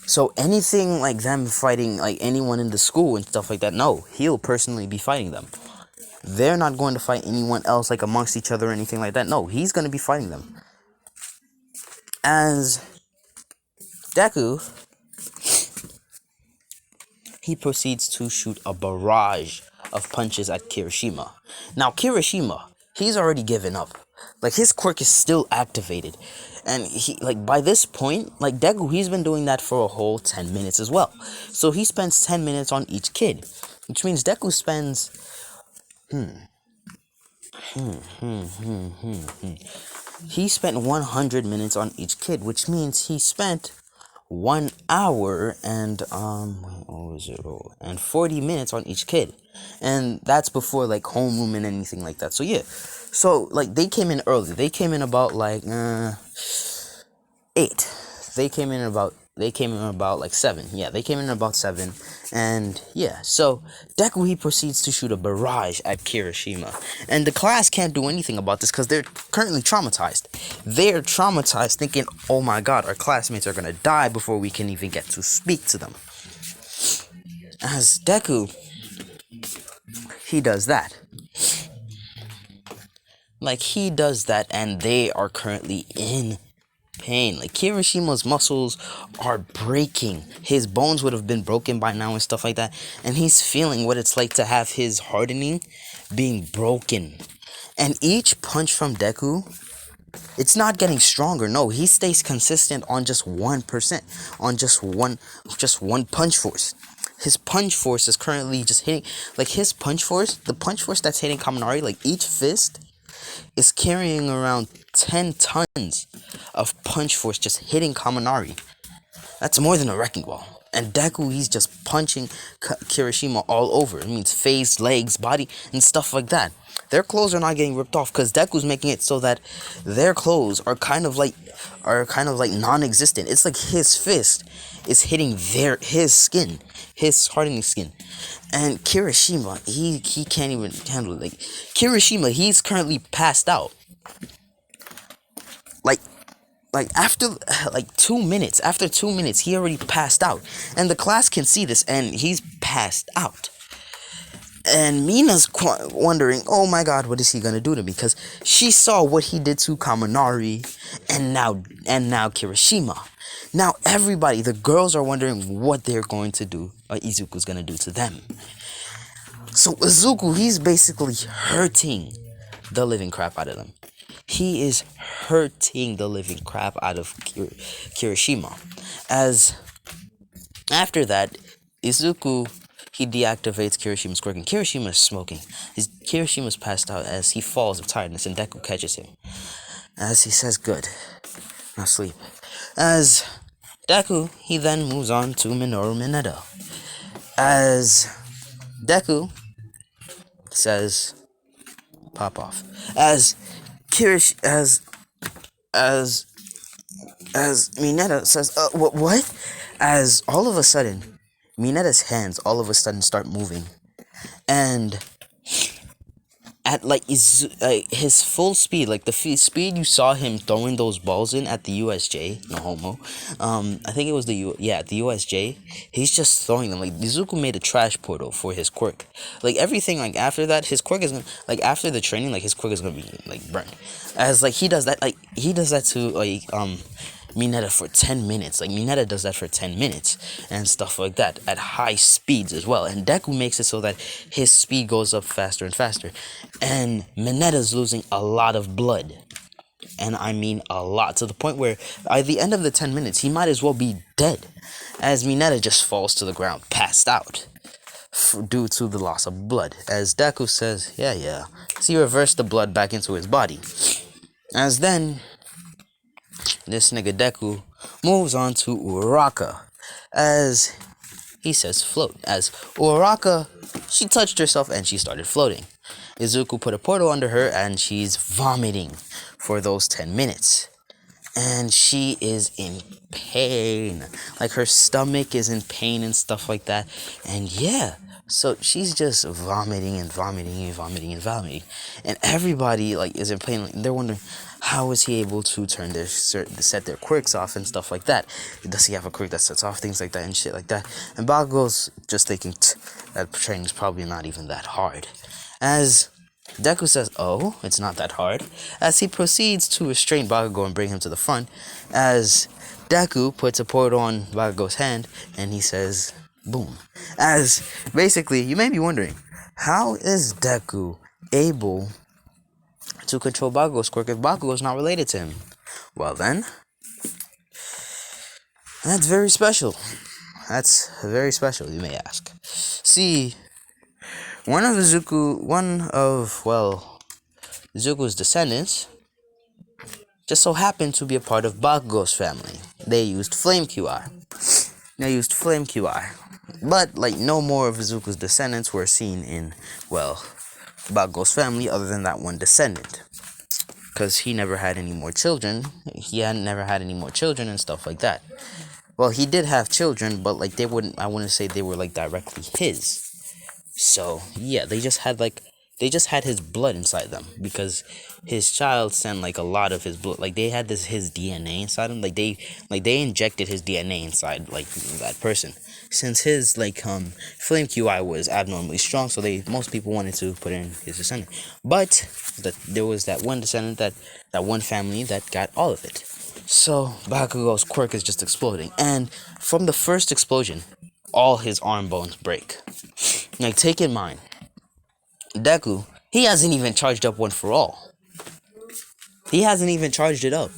So anything like them fighting like anyone in the school and stuff like that, no, he'll personally be fighting them. They're not going to fight anyone else like amongst each other or anything like that. No, he's going to be fighting them. As Deku, he proceeds to shoot a barrage of punches at Kirishima. Now Kirishima, he's already given up. Like his quirk is still activated. And he, like, by this point, like Deku, he's been doing that for a whole 10 minutes as well. So he spends 10 minutes on each kid. Which means Deku spends... He spent 100 minutes on each kid, which means he spent 1 hour and what was it? And 40 minutes on each kid, and that's before like homeroom and anything like that. So yeah, so like they came in early. They came in about like 8. They came in about like 7. Yeah, they came in about 7. And yeah, so Deku, he proceeds to shoot a barrage at Kirishima. And the class can't do anything about this because they're currently traumatized. They're traumatized thinking, oh my god, our classmates are gonna die before we can even get to speak to them. As Deku, he does that. Like, he does that, and they are currently in pain. Like, Kirishima's muscles are breaking. His bones would have been broken by now and stuff like that. And he's feeling what it's like to have his hardening being broken. And each punch from Deku, it's not getting stronger. No, he stays consistent on just 1%, on just one punch force. His punch force is currently just hitting, like his punch force, the punch force that's hitting Kaminari, like each fist is carrying around 10 tons of punch force just hitting Kaminari. That's more than a wrecking ball. And Deku, he's just punching Kirishima all over. It means face, legs, body, and stuff like that. Their clothes are not getting ripped off because Deku's making it so that their clothes are kind of like non-existent. It's like his fist is hitting his skin, his hardening skin. And Kirishima, he can't even handle it. Like, Kirishima, he's currently passed out. Like after like 2 minutes, after 2 minutes, he already passed out. And the class can see this, and he's passed out. And Mina's wondering, oh my god, what is he gonna do to me? Because she saw what he did to Kaminari, and now Kirishima. Now everybody, the girls are wondering what they're going to do, or Izuku's gonna do to them. So Izuku, he's basically hurting the living crap out of them. He is hurting the living crap out of Kirishima. As after that, Izuku, he deactivates Kirishima's quirk, and Kirishima is smoking. Kirishima's passed out as he falls of tiredness, and Deku catches him. As he says, good, now sleep. As Deku, he then moves on to Minoru Mineta. As Deku says, pop off. As Mineta says, what? As all of a sudden, Mineta's hands all of a sudden start moving, and at like his full speed, like the speed you saw him throwing those balls in at the USJ, no homo, I think it was the USJ, he's just throwing them. Like, Izuku made a trash portal for his quirk. Like, everything, like, after that, his quirk is gonna, like, after the training, like, his quirk is gonna be, like, burned. As, like, he does that to, like, Mineta for 10 minutes. Like, Mineta does that for 10 minutes and stuff like that at high speeds as well. And Deku makes it so that his speed goes up faster and faster. And Mineta's losing a lot of blood. And I mean a lot, to the point where at the end of the 10 minutes, he might as well be dead. As Mineta just falls to the ground, passed out, due to the loss of blood. As Deku says, yeah. So he reversed the blood back into his body. As then, this nigga Deku moves on to Uraraka, as he says float. As Uraraka, she touched herself and she started floating. Izuku put a portal under her and she's vomiting for those 10 minutes. And she is in pain. Like, her stomach is in pain and stuff like that. And yeah, so she's just vomiting. And everybody, like, is in pain. Like, they're wondering, how is he able to set their quirks off and stuff like that? Does he have a quirk that sets off things like that and shit like that? And Bakugo's just thinking that training is probably not even that hard. As Deku says, oh, it's not that hard. As he proceeds to restrain Bakugo and bring him to the front. As Deku puts a portal on Bakugo's hand and he says, boom. As basically, you may be wondering, how is Deku able to control Bakugo's quirk if Bakugo is not related to him? Well then, that's very special. That's very special, you may ask. See, one of Izuku's descendants just so happened to be a part of Bakugo's family. they used Flame QI. But, like, no more of Izuku's descendants were seen in, well, Bakugo's family other than that one descendant. Because he never had any more children. He had never had any more children and stuff like that. Well, he did have children, but, like, I wouldn't say they were, like, directly his. So, yeah, they just had his blood inside them, because his child sent, like, a lot of his blood. Like, they had his DNA inside him. Like, they injected his DNA inside, like, that person. Since his, like, flame QI was abnormally strong, so most people wanted to put in his descendant. But there was that one descendant, that one family that got all of it. So Bakugo's quirk is just exploding, and from the first explosion, all his arm bones break. Like, take in mind, Deku, he hasn't even charged up One For All. He hasn't even charged it up.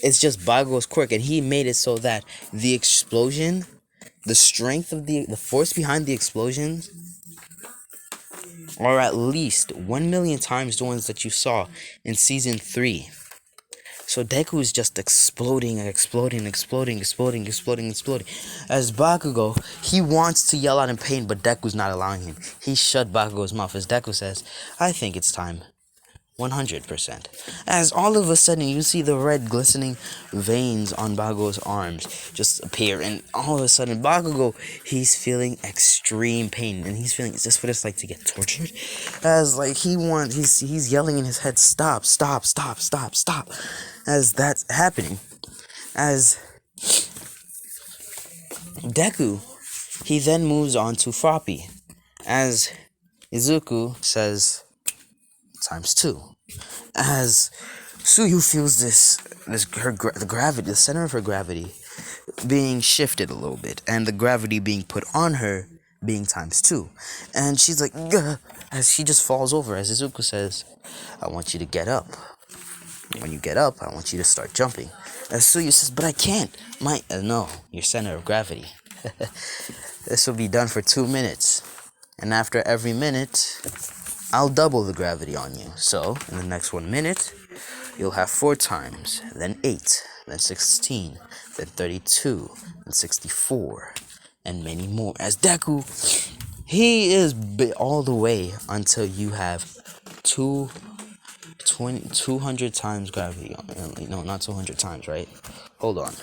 It's just Bakugo's quirk, and he made it so that the explosion, the strength of the force behind the explosions, are at least 1 million times the ones that you saw in Season 3. So Deku is just exploding. As Bakugo, he wants to yell out in pain, but Deku's not allowing him. He shut Bakugo's mouth as Deku says, "I think it's time." 100%. As all of a sudden you see the red glistening veins on Bakugo's arms just appear, and all of a sudden Bakugo, he's feeling extreme pain, and he's feeling, is this what it's like to get tortured? As like he's yelling in his head, stop. As that's happening, as Deku, he then moves on to Froppy, as Izuku says, ×2. As Suyu feels the gravity, the center of her gravity being shifted a little bit, and the gravity being put on her being ×2. And she's like, "Gah," as she just falls over, as Izuku says, "I want you to get up. When you get up, I want you to start jumping." As Suyu says, "But I can't. No, your center of gravity." This will be done for 2 minutes. And after every minute, I'll double the gravity on you. So, in the next 1 minute, you'll have 4 times, then 8, then 16, then 32, then 64, and many more. As Deku, he is all the way until you have 200 times gravity. No, not 200 times, right? Hold on.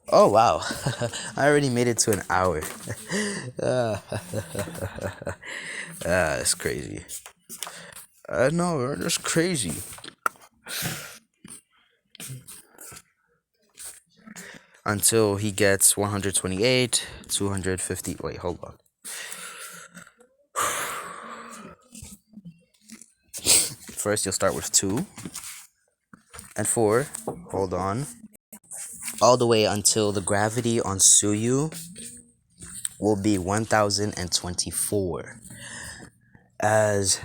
Oh, wow. I already made it to an hour. That's crazy. I know, that's crazy. Until he gets 128, 250. Wait, hold on. First, you'll start with 2 and 4. Hold on. All the way until the gravity on Suyu will be 1024. As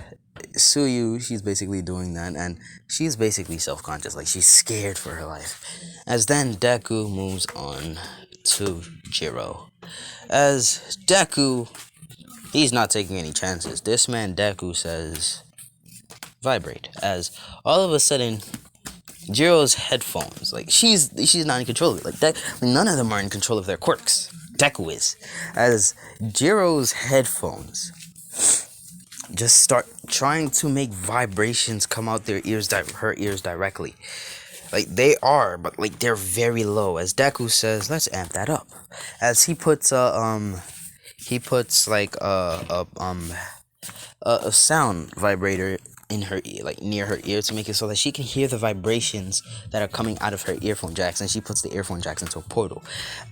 Suyu, she's basically doing that, and she's basically self-conscious, like she's scared for her life. As then Deku moves on to Jiro. As Deku, he's not taking any chances. This man Deku says, vibrate. As all of a sudden, Jiro's headphones, like she's not in control of it. Like that, none of them are in control of their quirks. Deku is. As Jiro's headphones just start trying to make vibrations come out her ears directly. Like they are, but like they're very low. As Deku says, let's amp that up. As he puts a sound vibrator in her ear, like near her ear, to make it so that she can hear the vibrations that are coming out of her earphone jacks, and she puts the earphone jacks into a portal.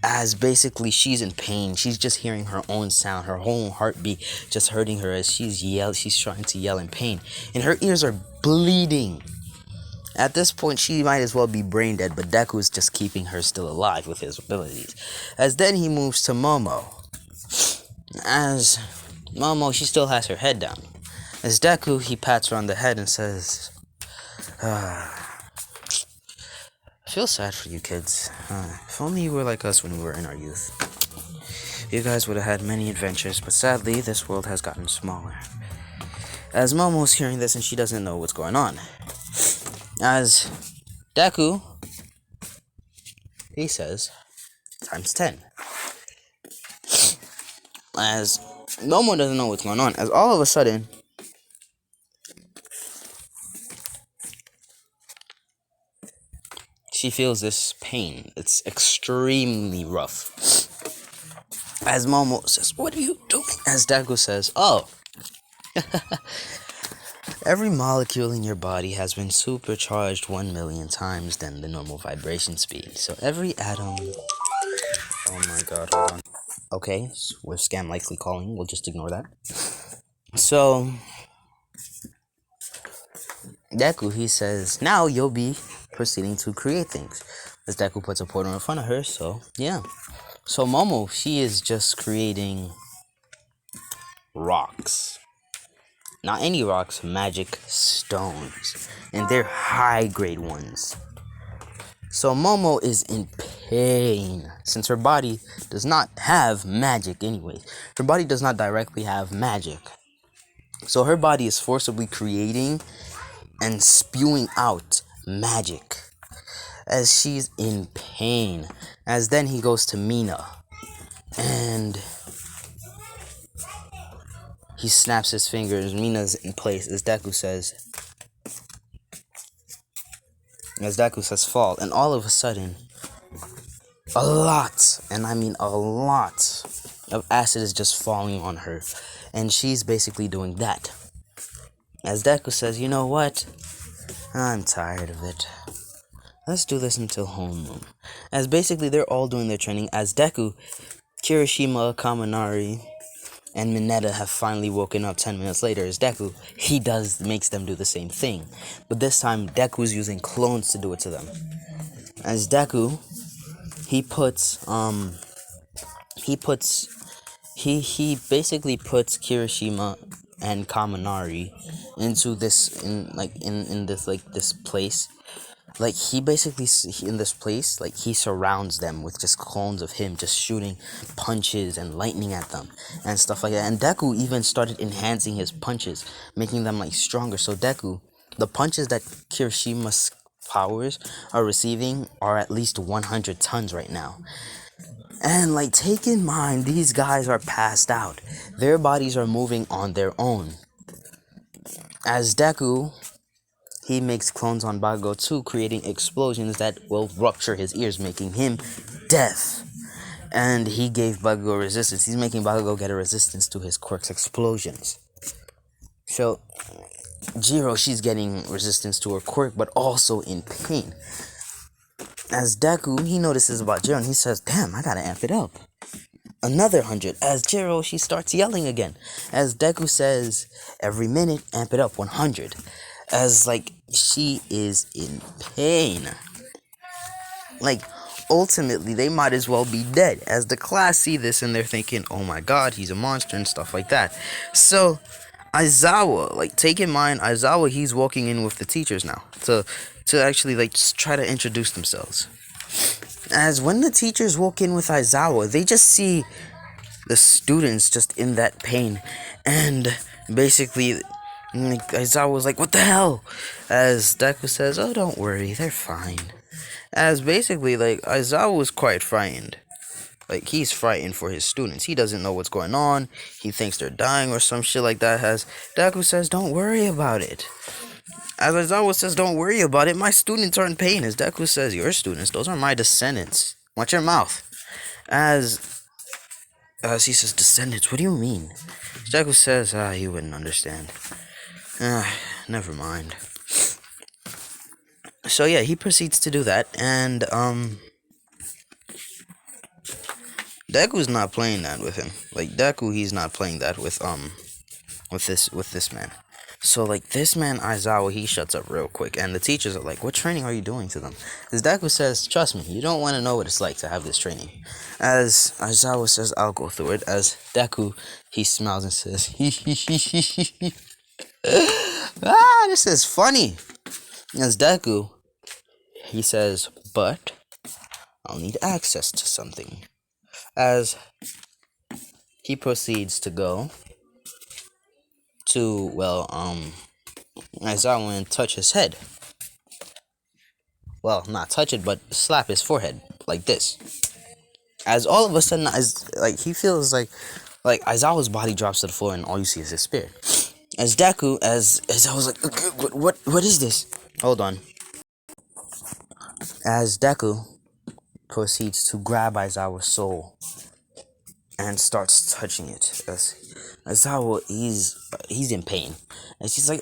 As basically she's in pain, she's just hearing her own sound, her whole heartbeat just hurting her as she's trying to yell in pain, and her ears are bleeding. At this point, she might as well be brain dead, but Deku is just keeping her still alive with his abilities. As then he moves to Momo. As Momo, she still has her head down. As Deku, he pats her on the head and says, I feel sad for you kids. If only you were like us when we were in our youth. You guys would have had many adventures, but sadly, this world has gotten smaller. As Momo's hearing this and she doesn't know what's going on. As Deku, he says, times 10. As Momo doesn't know what's going on, as all of a sudden, she feels this pain. It's extremely rough. As Momo says, what are you doing? As Deku says, oh, every molecule in your body has been supercharged 1,000,000 times than the normal vibration speed. So every atom... Oh my god, hold on. Okay, so with scam likely calling, we'll just ignore that. So, Deku, he says, now you'll be proceeding to create things. As Deku puts a portal in front of her, so, yeah. So Momo, she is just creating rocks. Not any rocks, magic stones. And they're high-grade ones. So Momo is in pain, since her body does not have magic anyways. Her body does not directly have magic. So her body is forcibly creating and spewing out magic. As she's in pain. As then he goes to Mina. And he snaps his fingers. Mina's in place. As Deku says, fall. And all of a sudden, a lot, and I mean a lot, of acid is just falling on her. And she's basically doing that. As Deku says, you know what? I'm tired of it. Let's do this until homeroom. As basically they're all doing their training. As Deku, Kirishima, Kaminari, and Mineta have finally woken up 10 minutes later. As Deku, makes them do the same thing. But this time, Deku's using clones to do it to them. As Deku, he basically puts Kirishima and Kaminari into this, in this place. Like, in this place, like, he surrounds them with just clones of him, just shooting punches and lightning at them, and stuff like that. And Deku even started enhancing his punches, making them, like, stronger. So Deku, the punches that Kirishima's powers are receiving are at least 100 tons right now. And, like, take in mind, these guys are passed out. Their bodies are moving on their own. As Deku, he makes clones on Bakugo too, creating explosions that will rupture his ears, making him deaf. And he gave Bakugo resistance. He's making Bakugo get a resistance to his quirk's explosions. So, Jiro, she's getting resistance to her quirk, but also in pain. As Deku, he notices about Jiro, and he says, damn, I gotta amp it up. Another 100. As Jiro, she starts yelling again. As Deku says, every minute, amp it up 100. As, like, she is in pain. Like, ultimately, they might as well be dead. As the class see this, and they're thinking, oh my god, he's a monster, and stuff like that. So, Aizawa, like, take in mind, Aizawa, he's walking in with the teachers now. To actually, like, just try to introduce themselves. As when the teachers walk in with Aizawa, they just see the students just in that pain. And basically, Aizawa was like, what the hell? As Deku says, oh, don't worry, they're fine. As basically, like, Aizawa was quite frightened. Like, he's frightened for his students. He doesn't know what's going on. He thinks they're dying or some shit like that. As Deku says, don't worry about it. As Aizawa says, don't worry about it. My students are in pain. As Deku says, your students, those are my descendants. Watch your mouth. As he says, descendants, what do you mean? Deku says, you wouldn't understand. Never mind. So yeah, he proceeds to do that, and Deku's not playing that with him. Like, Deku, he's not playing that with this man. So, like, this man, Aizawa, he shuts up real quick. And the teachers are like, what training are you doing to them? As Deku says, trust me, you don't want to know what it's like to have this training. As Aizawa says, I'll go through it. As Deku, he smiles and says, this is funny. As Deku, he says, but I'll need access to something. As he proceeds to go to, Aizawa and touch his head. Well, not touch it, but slap his forehead. like this. As all of a sudden, as like he feels like Aizawa's body drops to the floor, and all you see is his spear. As Deku, as I was like, what is this? Hold on. As Deku proceeds to grab Aizawa's soul and starts touching it, as Aizawa, he's in pain, and she's like,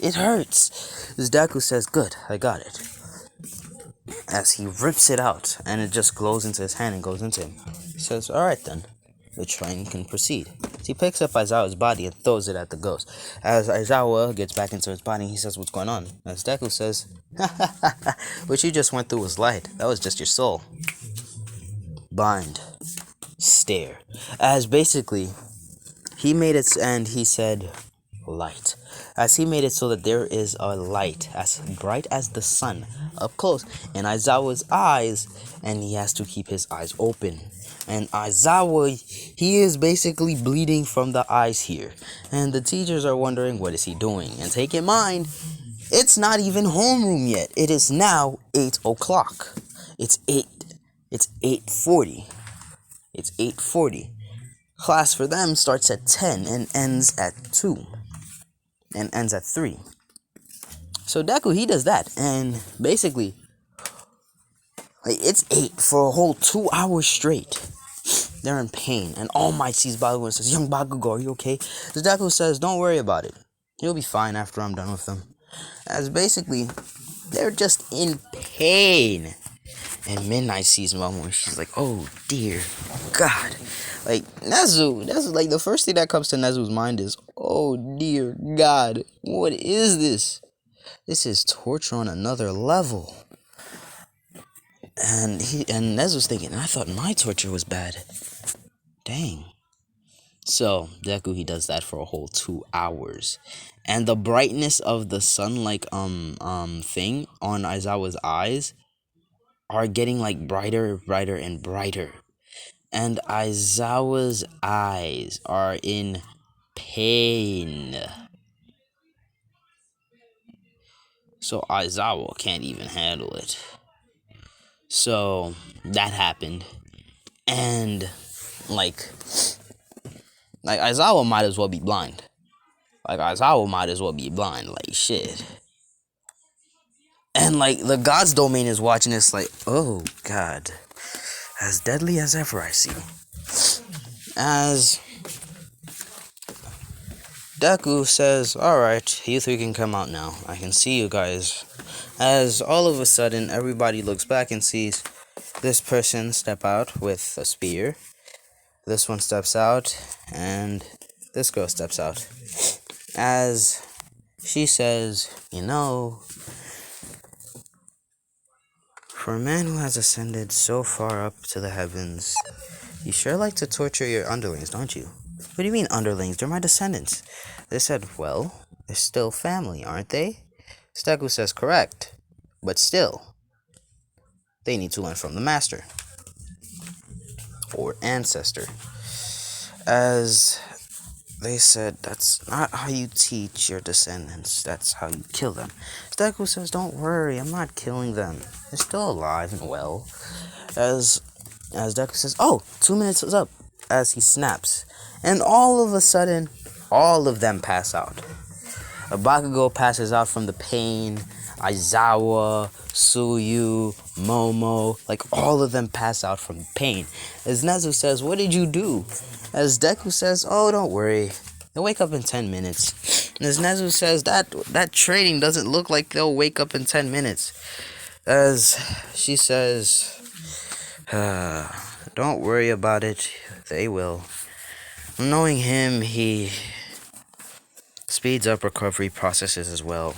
it hurts. As Deku says, good, I got it. As he rips it out, and it just glows into his hand and goes into him. He says, alright then, the train can proceed. So he picks up Aizawa's body and throws it at the ghost. As Aizawa gets back into his body, he says, what's going on? As Deku says, what you just went through was light. That was just your soul. Bind. Stare. As basically, he made it, and he said, light. As he made it so that there is a light as bright as the sun up close in Aizawa's eyes, and he has to keep his eyes open. And Aizawa, he is basically bleeding from the eyes here, and the teachers are wondering what is he doing. And take in mind, it's not even homeroom yet. It is now 8 o'clock. It's 8:40. It's 8:40. Class for them starts at 10 and ends at 2. And ends at 3. So Deku, he does that, and basically, it's 8 for a whole 2 hours straight. They're in pain, and All Might sees Bakugo and says, young Bakugo, are you okay? So Deku says, don't worry about it. He'll be fine after I'm done with them. As basically, they're just in pain. And Midnight sees Momo, and she's like, oh dear God. Like, Neze, like, the first thing that comes to Nezu's mind is, oh dear God, what is this? This is torture on another level. And Nezu's thinking, I thought my torture was bad. Dang. So, Deku, he does that for a whole 2 hours. And the brightness of the sun, like, thing on Aizawa's eyes are getting, like, brighter, and brighter. And Aizawa's eyes are in pain. So Aizawa can't even handle it. So that happened. And like Aizawa might as well be blind. Like shit. And like the God's domain is watching this like, oh God. As deadly as ever, I see. As Deku says, alright, you three can come out now. I can see you guys. As all of a sudden, everybody looks back and sees this person step out with a spear. This one steps out, and this girl steps out. As she says, you know, for a man who has ascended so far up to the heavens, you sure like to torture your underlings, don't you? What do you mean underlings? They're my descendants. They said, well, they're still family, aren't they? Deku says, correct. But still, they need to learn from the master. Or ancestor. As they said, that's not how you teach your descendants. That's how you kill them. Deku says, don't worry, I'm not killing them. They're still alive and well. As Deku says, oh, 2 minutes is up. As he snaps. And all of a sudden, all of them pass out. A Bakugo passes out from the pain. Aizawa, Suyu, Momo, like all of them pass out from pain. As Neze says, what did you do? As Deku says, oh, don't worry. They'll wake up in 10 minutes. And as Neze says, that training doesn't look like they'll wake up in 10 minutes. As she says, don't worry about it. They will. Knowing him, he speeds up recovery processes as well.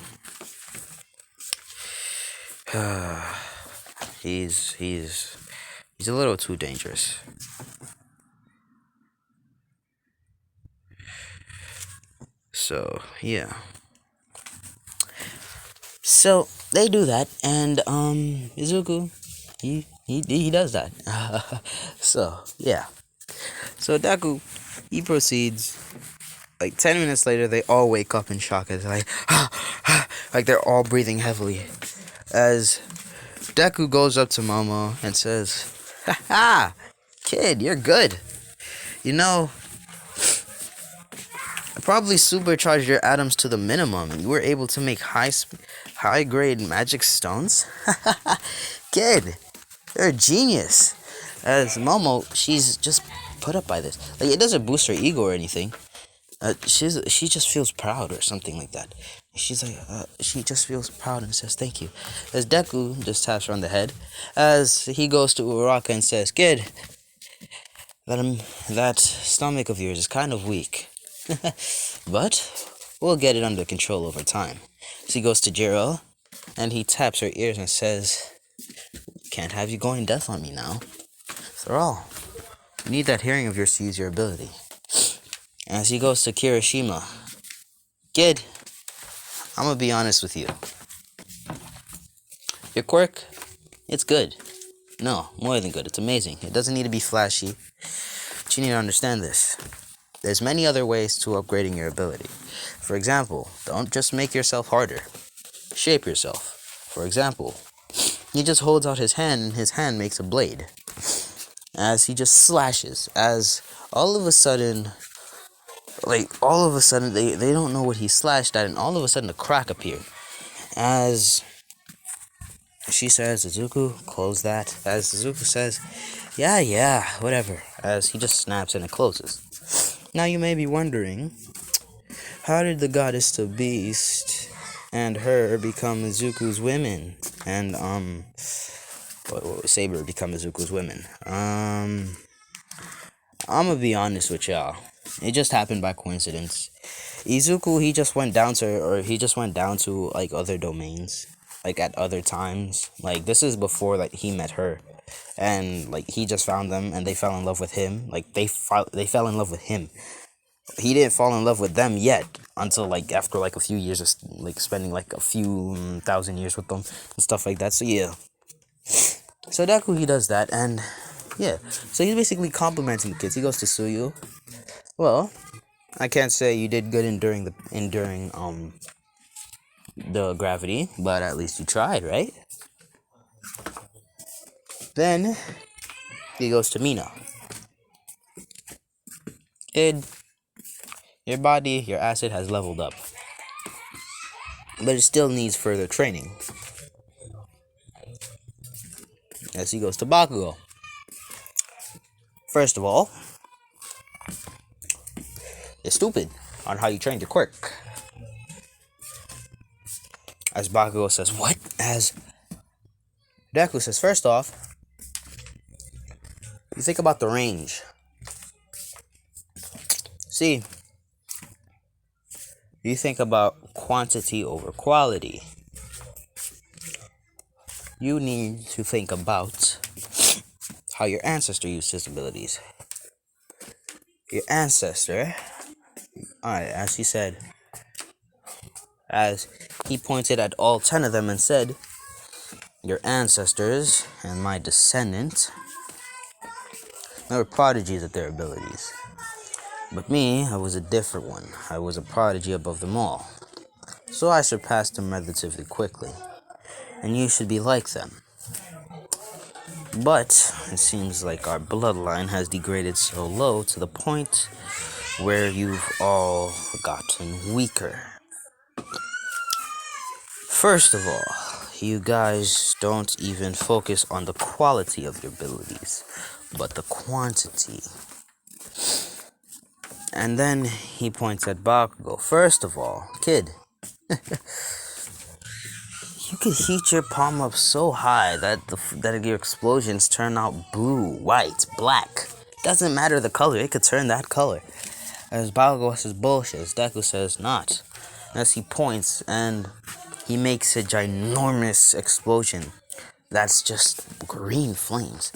He's a little too dangerous. So yeah. So they do that, and Izuku, he does that. So yeah. So Deku, he proceeds. Like 10 minutes later, they all wake up in shock. It's like, like they're all breathing heavily. As Deku goes up to Momo and says, "Haha, kid, you're good. You know, I probably supercharged your atoms to the minimum. You were able to make high-grade magic stones? Kid, you're a genius." As Momo, she's just put up by this. Like, it doesn't boost her ego or anything. She just feels proud or something like that. She's like, she just feels proud and says thank you. As Deku just taps her on the head, as he goes to Uraraka and says, "Kid, that stomach of yours is kind of weak, but we'll get it under control over time." So he goes to Jiro, and he taps her ears and says, "Can't have you going deaf on me now. After all, you need that hearing of yours to use your ability." As he goes to Kirishima, "Kid, I'm gonna be honest with you. Your quirk, it's good. No, more than good. It's amazing. It doesn't need to be flashy. But you need to understand this. There's many other ways to upgrading your ability. For example, don't just make yourself harder. Shape yourself. For example, he just holds out his hand and his hand makes a blade. As he just slashes. As all of a sudden, they don't know what he slashed at, and all of a sudden a crack appeared. As she says, "Izuku, close that." As Izuku says, yeah, whatever." As he just snaps and it closes. Now you may be wondering, how did the goddess to beast and her become Izuku's women? And, Saber become Izuku's women? I'm gonna be honest with y'all. It just happened by coincidence. Izuku, he just went down to, like, other domains. Like, at other times. Like, this is before, like, he met her. And, like, he just found them, and they fell in love with him. Like, they fell in love with him. He didn't fall in love with them yet. Until, like, after, like, a few years of, like, spending, like, a few thousand years with them. And stuff like that. So, yeah. So, Deku, he does that, and, yeah. So, he's basically complimenting the kids. He goes to Suyu. "Well, I can't say you did good enduring the gravity, but at least you tried, right?" Then he goes to Mina. "Kid, your body, your acid has leveled up, but it still needs further training." As he goes to Bakugo. "First of all, you're stupid on how you trained your quirk." As Bakugo says, "What?" As Deku says, "First off, you think about the range. See, you think about quantity over quality. You need to think about how your ancestor used his abilities. Your ancestor," alright, as he said, as he pointed at all 10 of them and said, "Your ancestors and my descendant, they were prodigies at their abilities. But me, I was a different one. I was a prodigy above them all. So I surpassed them relatively quickly. And you should be like them. But it seems like our bloodline has degraded so low to the point where you've all gotten weaker. First of all, you guys don't even focus on the quality of your abilities, but the quantity." And then he points at Bakugo. "First of all, kid, you could heat your palm up so high that your explosions turn out blue, white, black. Doesn't matter the color, it could turn that color." As Bakugo says, "Bullshit." As Deku says, "Not." As he points and he makes a ginormous explosion that's just green flames.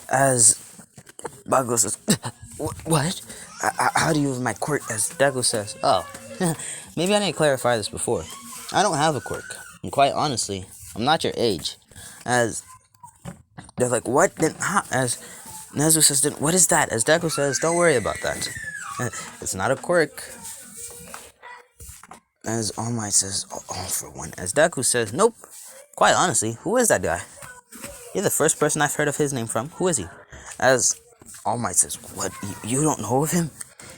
As Bakugo says, "What? How do you have my quirk?" As Deku says, "Oh, maybe I didn't clarify this before. I don't have a quirk. And quite honestly, I'm not your age." As they're like, "What?" Then, as Neze says, "Then what is that?" As Deku says, "Don't worry about that. It's not a quirk." As All Might says, "Oh, for one." As Deku says, "Nope. Quite honestly, who is that guy?" You're the first person I've heard of his name from. Who is he? As All Might says, what? You don't know of him?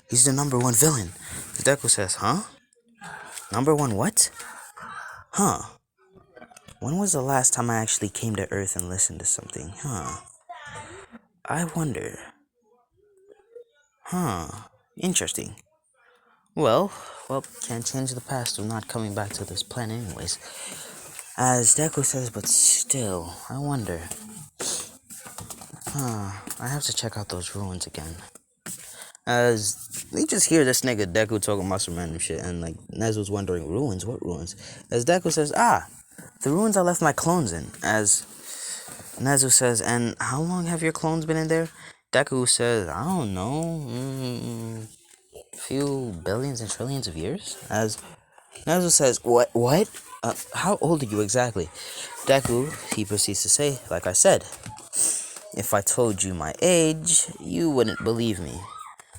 He's the number one villain. Deku says, huh? Number one what? Huh. When was the last time I actually came to Earth and listened to something? Huh. I wonder. Huh. Interesting. Well, can't change the past of not coming back to this planet anyways. As Deku says, but still, I wonder. I have to check out those ruins again. As we just hear this nigga Deku talking about some random shit, and like Nezu's wondering, ruins? What ruins? As Deku says, the ruins I left my clones in. As Nezu says, and how long have your clones been in there? Deku says, I don't know, few billions and trillions of years. As Nezu says, what? How old are you exactly? Deku, he proceeds to say, like I said, if I told you my age, you wouldn't believe me.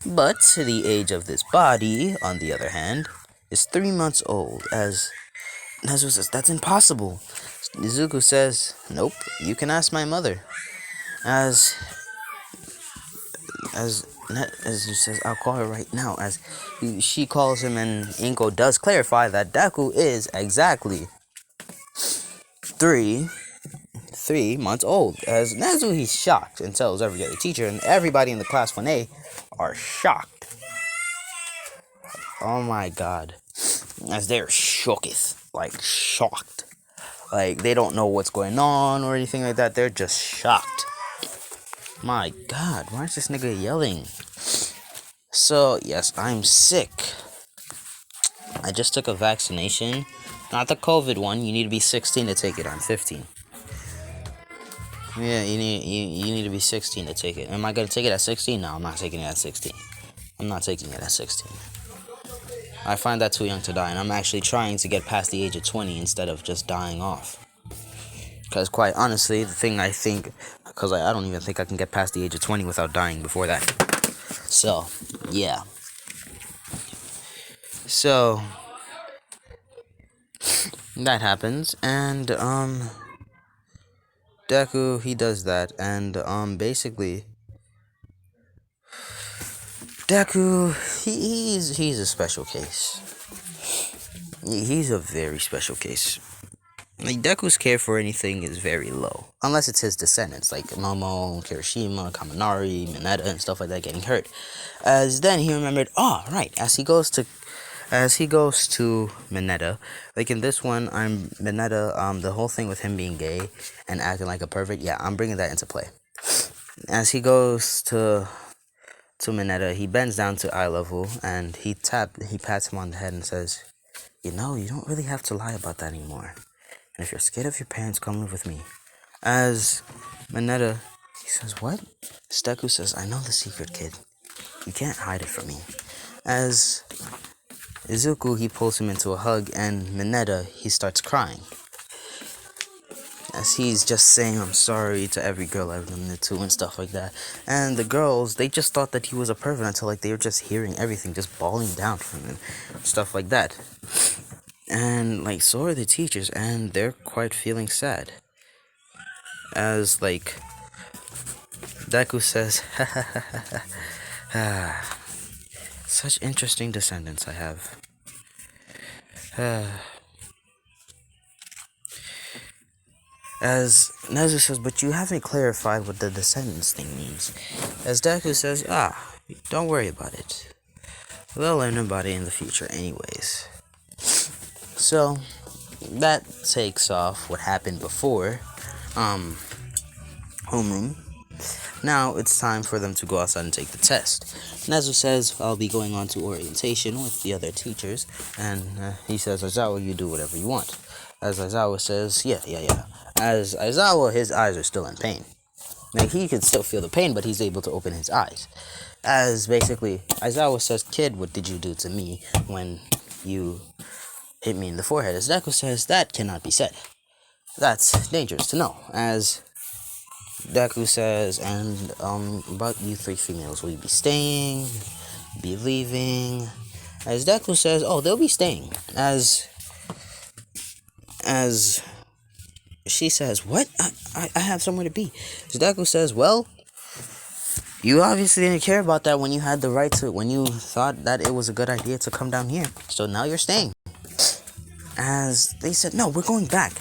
But the age of this body, on the other hand, is 3 months old. As Nezu says, that's impossible. Izuku says, nope, you can ask my mother. As he says, I'll call her right now. As she calls him, and Inko does clarify that Deku is exactly 3 months old. As Nezu, he's shocked and tells every other teacher, and everybody in the class 1A are shocked. Oh my god. As they're shooketh. Like, shocked. Like, they don't know what's going on or anything like that. They're just shocked. My god, why is this nigga yelling? So, yes, I'm sick. I just took a vaccination. Not the COVID one. You need to be 16 to take it. I'm 15. Yeah, you need to be 16 to take it. Am I gonna take it at 16? No, I'm not taking it at 16. I'm not taking it at 16. I find that too young to die, and I'm actually trying to get past the age of 20 instead of just dying off. Because quite honestly, the thing I think, because I don't even think I can get past the age of 20 without dying before that. So, yeah. So, that happens, and, Deku, he does that, and, basically, Deku, he's a special case. He's a very special case. Like, Deku's care for anything is very low. Unless it's his descendants, like Momo, Kirishima, Kaminari, Mineta, and stuff like that getting hurt. As then he remembered, right, as he goes to Mineta, like in this one, Mineta, the whole thing with him being gay and acting like a pervert, yeah, I'm bringing that into play. As he goes to Mineta, he bends down to eye level, and he pats him on the head and says, you don't really have to lie about that anymore. And if you're scared of your parents, come live with me. As Mineta, he says, what? Deku says, I know the secret, kid. You can't hide it from me. As Izuku, he pulls him into a hug, and Mineta, he starts crying. As he's just saying, I'm sorry to every girl I've done it to and stuff like that. And the girls, they just thought that he was a pervert until like they were just hearing everything, just bawling down from him. Stuff like that. And like so are the teachers, and they're quite feeling sad. As like Deku says, such interesting descendants I have. As Neze says, but you haven't clarified what the descendants thing means. As Deku says, don't worry about it. They'll learn about it in the future anyways. So, that takes off what happened before, homeroom. Now, it's time for them to go outside and take the test. Nezu says, I'll be going on to orientation with the other teachers, and he says, Aizawa, you do whatever you want. As Aizawa says, yeah. As Aizawa, his eyes are still in pain. Like, he can still feel the pain, but he's able to open his eyes. As basically, Aizawa says, kid, what did you do to me when you hit me in the forehead? As Deku says, that cannot be said. That's dangerous to know. As Deku says, and about you 3 females, will you be staying? Be leaving? As Deku says, they'll be staying. As she says, what? I have somewhere to be. So Deku says, well, you obviously didn't care about that when you had the right to, when you thought that it was a good idea to come down here. So now you're staying. As they said, no, we're going back.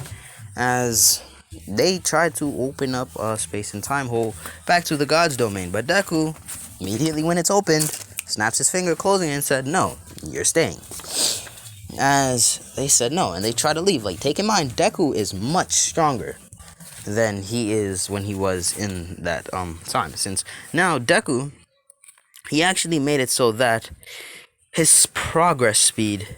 As they tried to open up a space and time hole back to the God's domain. But Deku, immediately when it's opened, snaps his finger closing it and said, no, you're staying. As they said no, and they try to leave. Like, take in mind, Deku is much stronger than he is when he was in that time. Since now Deku, he actually made it so that his progress speed,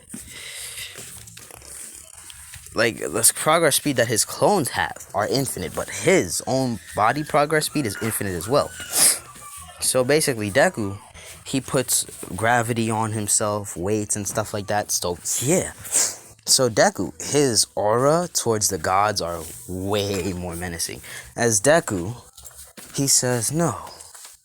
like the progress speed that his clones have, are infinite, but his own body progress speed is infinite as well. So basically, Deku, he puts gravity on himself, weights and stuff like that. So yeah. So Deku, his aura towards the gods are way more menacing. As Deku, he says, no,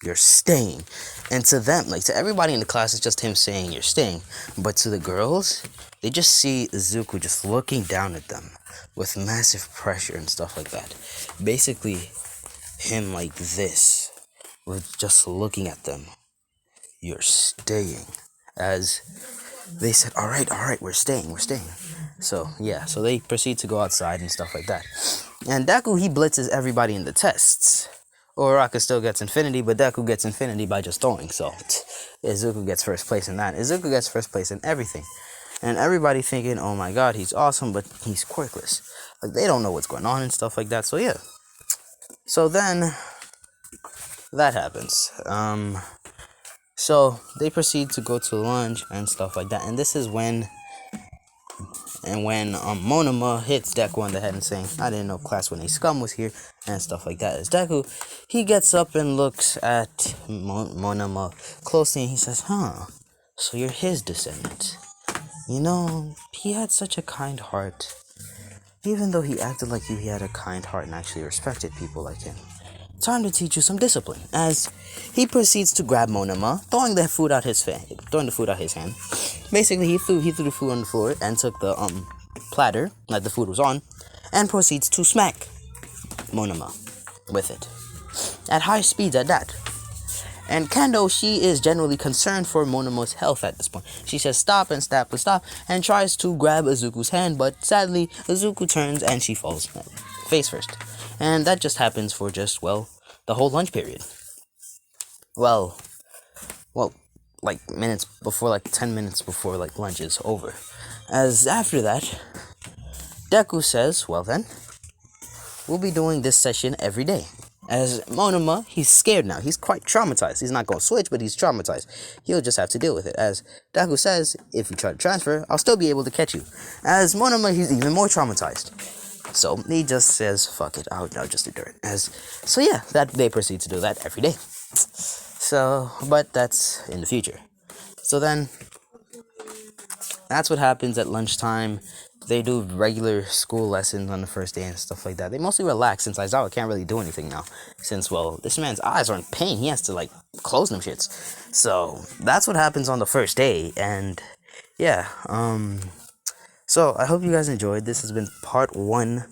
you're staying. And to them, like to everybody in the class, it's just him saying you're staying. But to the girls, they just see Izuku just looking down at them with massive pressure and stuff like that. Basically, him like this, with just looking at them. You're staying. As they said, all right, we're staying. So, yeah, so they proceed to go outside and stuff like that. And Deku, he blitzes everybody in the tests. Uraraka still gets infinity, but Deku gets infinity by just throwing. So, Izuku gets first place in that. Izuku gets first place in everything. And everybody thinking, oh my god, he's awesome, but he's quirkless. Like, they don't know what's going on and stuff like that. So, yeah. So then, that happens. So they proceed to go to lunch and stuff like that. And this is when Monoma hits Deku on the head and saying, I didn't know Class 1A Scum was here and stuff like that. As Deku, he gets up and looks at Monoma closely and he says, so you're his descendant. You know, he had such a kind heart. Even though he acted like you, he had a kind heart and actually respected people like him. Time to teach you some discipline. As he proceeds to grab Monoma, throwing the food out his hand. Basically, he threw the food on the floor and took the platter that the food was on, and proceeds to smack Monoma with it at high speeds at that. And Kendo, she is generally concerned for Monomo's health at this point. She says stop, and tries to grab Izuku's hand, but sadly, Izuku turns and she falls face first. And that just happens for just, the whole lunch period. Well, like 10 minutes before lunch is over. As after that, Deku says, well then, we'll be doing this session every day. As Monoma, he's scared now. He's quite traumatized. He's not going to switch, but he's traumatized. He'll just have to deal with it. As Deku says, if you try to transfer, I'll still be able to catch you. As Monoma, he's even more traumatized. So he just says, fuck it, I'll just endure it. So yeah, that they proceed to do that every day. So, but that's in the future. So then, that's what happens at lunchtime. They do regular school lessons on the first day and stuff like that. They mostly relax since Aizawa can't really do anything now. Since, this man's eyes are in pain. He has to, close them shits. So, that's what happens on the first day. And, yeah, so, I hope you guys enjoyed. This has been part 1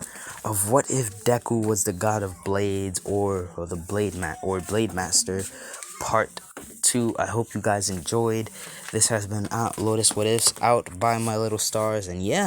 of What If Deku Was the God of Blades or the Blade Master, part 2. I hope you guys enjoyed. This has been Lotus What Ifs, out by my little stars, and yeah.